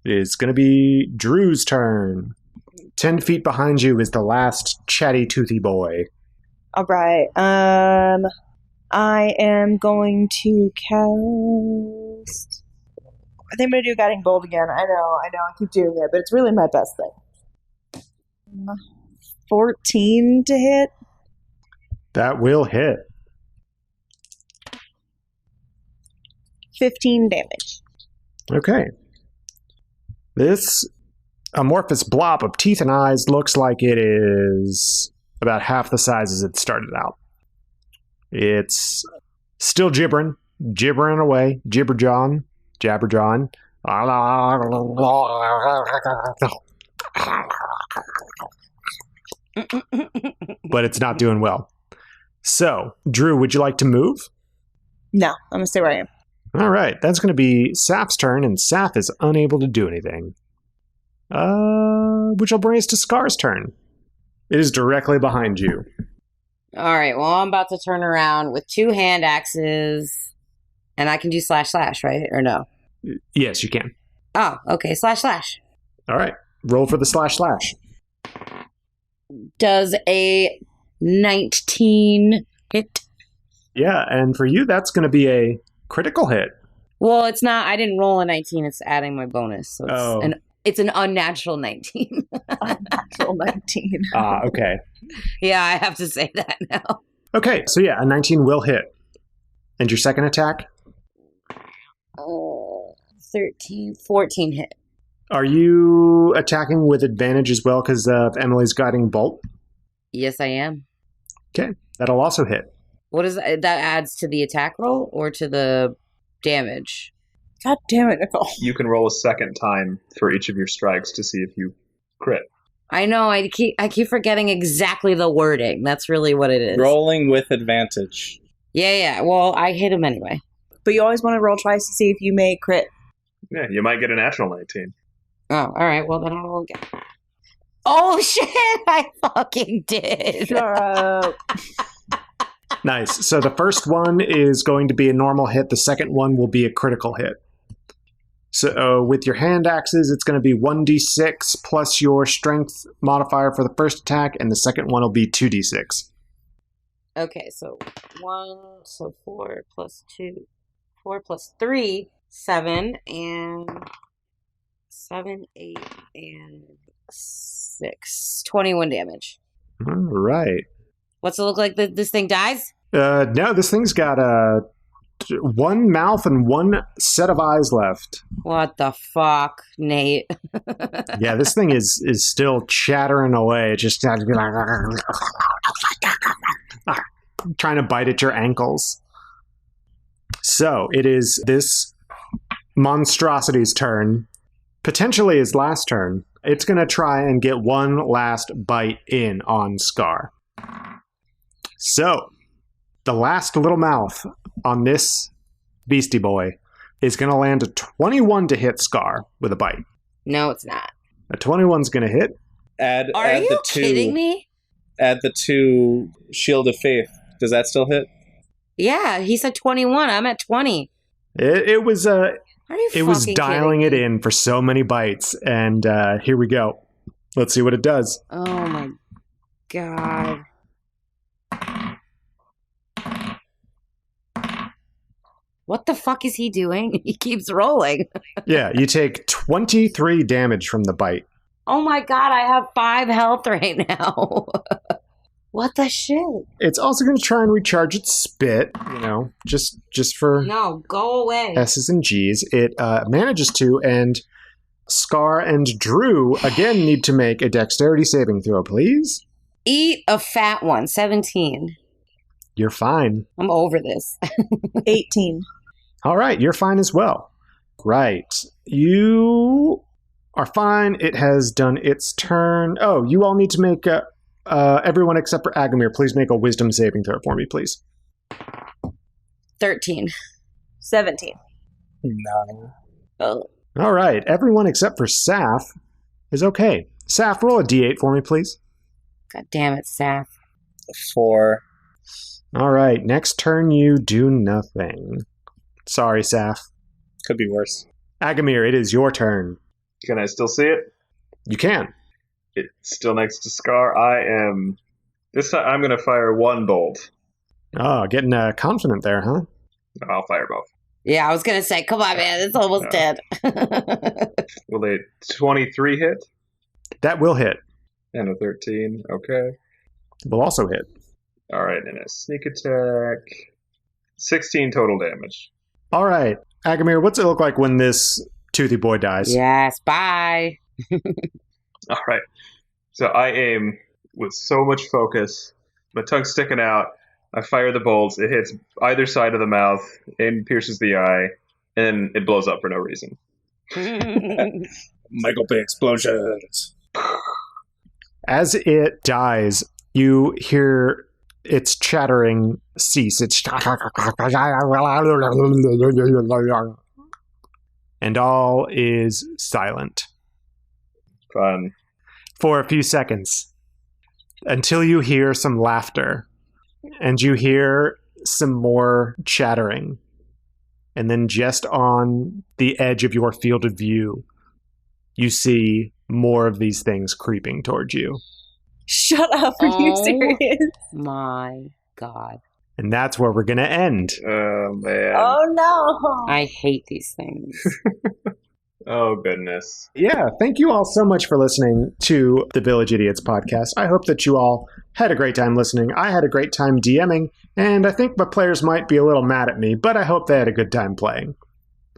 It's going to be Drew's turn. 10 feet behind you is the last chatty toothy boy. All right. I am going to cast. I think I'm going to do Guiding Bolt again. I know. I keep doing it, but it's really my best thing. 14 to hit. That will hit. 15 damage. Okay. This amorphous blob of teeth and eyes looks like it is about half the size as it started out. It's still gibbering away, jabberjawing. But it's not doing well. So, Drew, would you like to move? No, I'm going to stay where I am. All right, that's going to be Saf's turn, and Saf is unable to do anything. Which will bring us to Scar's turn. It is directly behind you. All right, well, I'm about to turn around with 2 hand axes, and I can do // right? Or no? Yes, you can. Oh, okay, //. All right, roll for the //. Does a 19 hit? Yeah, and for you, that's going to be a critical hit. Well, it's not. I didn't roll a 19. It's adding my bonus. So it's an unnatural 19. Unnatural 19. Okay. Yeah, I have to say that now. Okay, so yeah, a 19 will hit. And your second attack? 13, 14 hit. Are you attacking with advantage as well because of Emily's guiding bolt? Yes, I am. Okay, that'll also hit. What is that? That adds to the attack roll or to the damage? God damn it, Nicole. You can roll a second time for each of your strikes to see if you crit. I know. I keep forgetting exactly the wording. That's really what it is. Rolling with advantage. Yeah. Well, I hit him anyway. But you always want to roll twice to see if you may crit. Yeah, you might get a natural 19. Oh, all right. Well, then I'll roll again. Oh, shit! I fucking did. Shut up. Nice. So the first one is going to be a normal hit. The second one will be a critical hit. So with your hand axes, it's going to be 1d6 plus your strength modifier for the first attack, and the second one will be 2d6. Okay, so 4 plus 2, 4 plus 3, 7, and 7, 8, and 6. 21 damage. All right. What's it look like that this thing dies? No, this thing's got one mouth and one set of eyes left. What the fuck, Nate? Yeah, this thing is still chattering away, just trying to bite at your ankles. So it is this monstrosity's turn, potentially his last turn. It's going to try and get one last bite in on Scar. So the last little mouth on this beastie boy is going to land a 21 to hit Scar with a bite. No, it's not. A 21's going to hit. Add you the 2. kidding me? Add the 2 Shield of Faith. Does that still hit? Yeah, he said 21. I'm at 20. It was fucking dialing kidding it me? in for so many bites, and here we go. Let's see what it does. Oh my God. What the fuck is he doing? He keeps rolling. Yeah, you take 23 damage from the bite. Oh my God, I have 5 health right now. What the shit? It's also going to try and recharge its spit, just for No, go away. S's and G's. It manages to, and Scar and Drew again need to make a dexterity saving throw, please. Eat a fat one. 17. You're fine. I'm over this. 18. All right, you're fine as well. Right. You are fine. It has done its turn. Oh, you all need to make, everyone except for Aggamir, please make a wisdom saving throw for me, please. 13. 17. 9. Oh. All right, everyone except for Saf is okay. Saf, roll a d8 for me, please. God damn it, Saf. 4. All right, next turn you do nothing. Sorry, Saf. Could be worse. Aggamir, it is your turn. Can I still see it? You can. It's still next to Scar. This time I'm going to fire one bolt. Oh, getting confident there, huh? I'll fire both. Yeah, I was going to say, come on, man. It's almost dead. Will a 23 hit? That will hit. And a 13. Okay. Will also hit. All right, and a sneak attack. 16 total damage. All right, Aggamir, what's it look like when this toothy boy dies? Yes, bye. All right. So I aim with so much focus. My tongue's sticking out. I fire the bolts. It hits either side of the mouth and pierces the eye, and it blows up for no reason. Michael Bay explosions. As it dies, you hear its chattering cease. It's and all is silent Fun. for a few seconds until you hear some laughter and you hear some more chattering. And then just on the edge of your field of view, you see more of these things creeping towards you. Shut up. Are you serious? My God. And that's where we're going to end. Oh, man. Oh, no. I hate these things. Oh, goodness. Yeah, thank you all so much for listening to the Village Idiots podcast. I hope that you all had a great time listening. I had a great time DMing, and I think my players might be a little mad at me, but I hope they had a good time playing.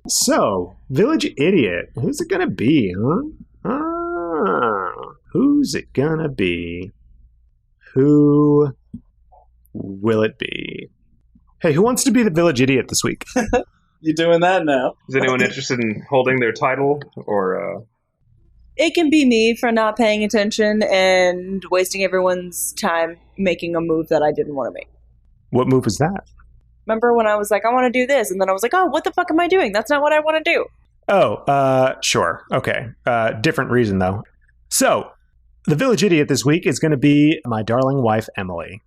So, Village Idiot, who's it going to be, huh? Who's it going to be? Who will it be? Hey, who wants to be the Village Idiot this week? You doing that now? Is anyone interested in holding their title? Or, It can be me for not paying attention and wasting everyone's time making a move that I didn't want to make. What move was that? Remember when I was like, I want to do this, and then I was like, oh, what the fuck am I doing? That's not what I want to do. Oh, sure. Okay. Different reason, though. So, the Village Idiot this week is going to be my darling wife, Emily,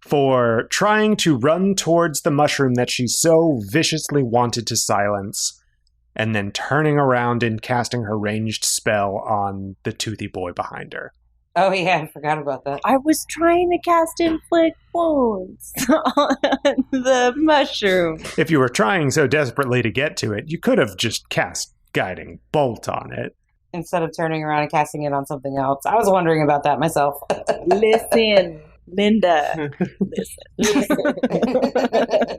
for trying to run towards the mushroom that she so viciously wanted to silence, and then turning around and casting her ranged spell on the toothy boy behind her. Oh, yeah, I forgot about that. I was trying to cast Inflict Wounds on the mushroom. If you were trying so desperately to get to it, you could have just cast Guiding Bolt on it. Instead of turning around and casting it on something else. I was wondering about that myself. Listen, Linda. Listen.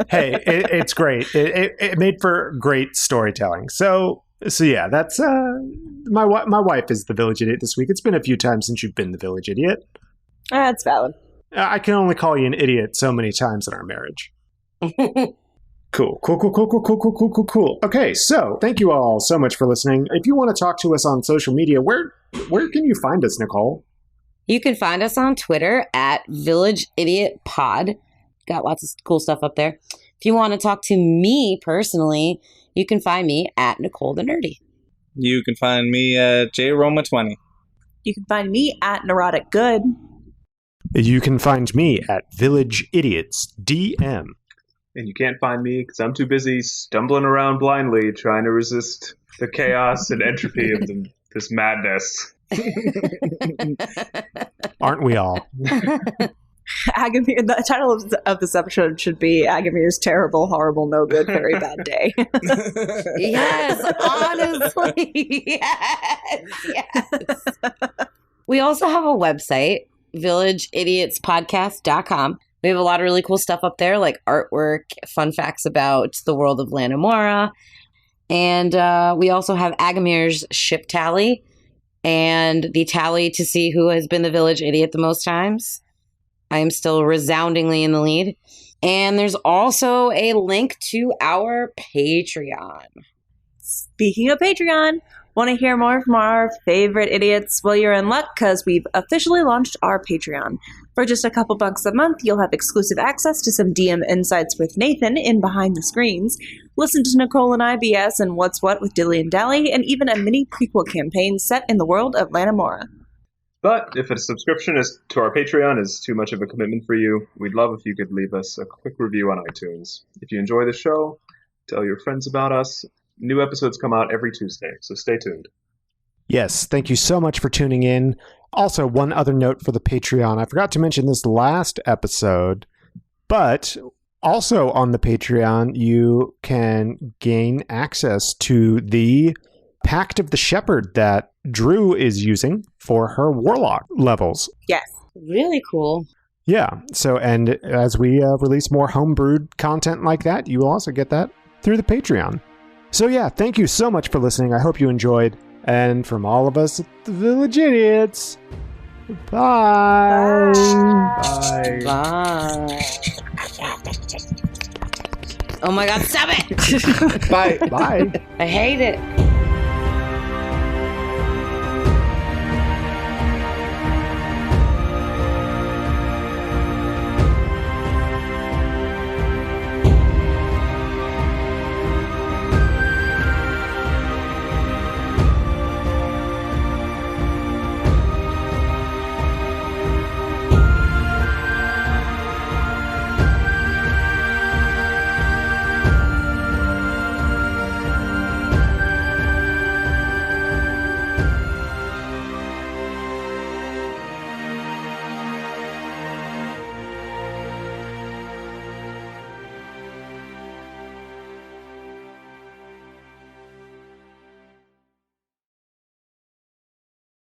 Hey, it's great. It made for great storytelling. So yeah, that's my wife is the Village Idiot this week. It's been a few times since you've been the Village Idiot. That's valid. I can only call you an idiot so many times in our marriage. Cool. Okay, so thank you all so much for listening. If you want to talk to us on social media, where can you find us, Nicole? You can find us on Twitter at Village Idiot Pod. Got lots of cool stuff up there. If you want to talk to me personally, you can find me at Nicole the Nerdy. You can find me at JRoma20. You can find me at Neurotic Good. You can find me at Village Idiots DM. and you can't find me because I'm too busy stumbling around blindly trying to resist the chaos and entropy of this madness. Aren't we all? Aggamir, the title of this episode should be Aggamir's Terrible, Horrible, No Good, Very Bad Day. Yes, honestly. Yes. We also have a website, villageidiotspodcast.com. We have a lot of really cool stuff up there, like artwork, fun facts about the world of Lanamora. And we also have Aggamir's ship tally and the tally to see who has been the village idiot the most times. I am still resoundingly in the lead. And there's also a link to our Patreon. Speaking of Patreon, want to hear more from our favorite idiots? Well, you're in luck because we've officially launched our Patreon. For just a couple bucks a month, you'll have exclusive access to some DM insights with Nathan in Behind the Screens, listen to Nicole and I BS and What's What with Dilly and Dally, and even a mini prequel campaign set in the world of Lanamora. But if a subscription to our Patreon is too much of a commitment for you, we'd love if you could leave us a quick review on iTunes. If you enjoy the show, tell your friends about us. New episodes come out every Tuesday, so stay tuned. Yes, thank you so much for tuning in. Also, one other note for the Patreon. I forgot to mention this last episode, but also on the Patreon, you can gain access to the Pact of the Shepherd that Drew is using for her warlock levels. Yes. Really cool. Yeah. So, and as we release more homebrewed content like that, you will also get that through the Patreon. So yeah, thank you so much for listening. I hope you enjoyed. And from all of us at the Village Idiots, bye. Bye. Bye. Oh my God, stop it! Bye. Bye. I hate it.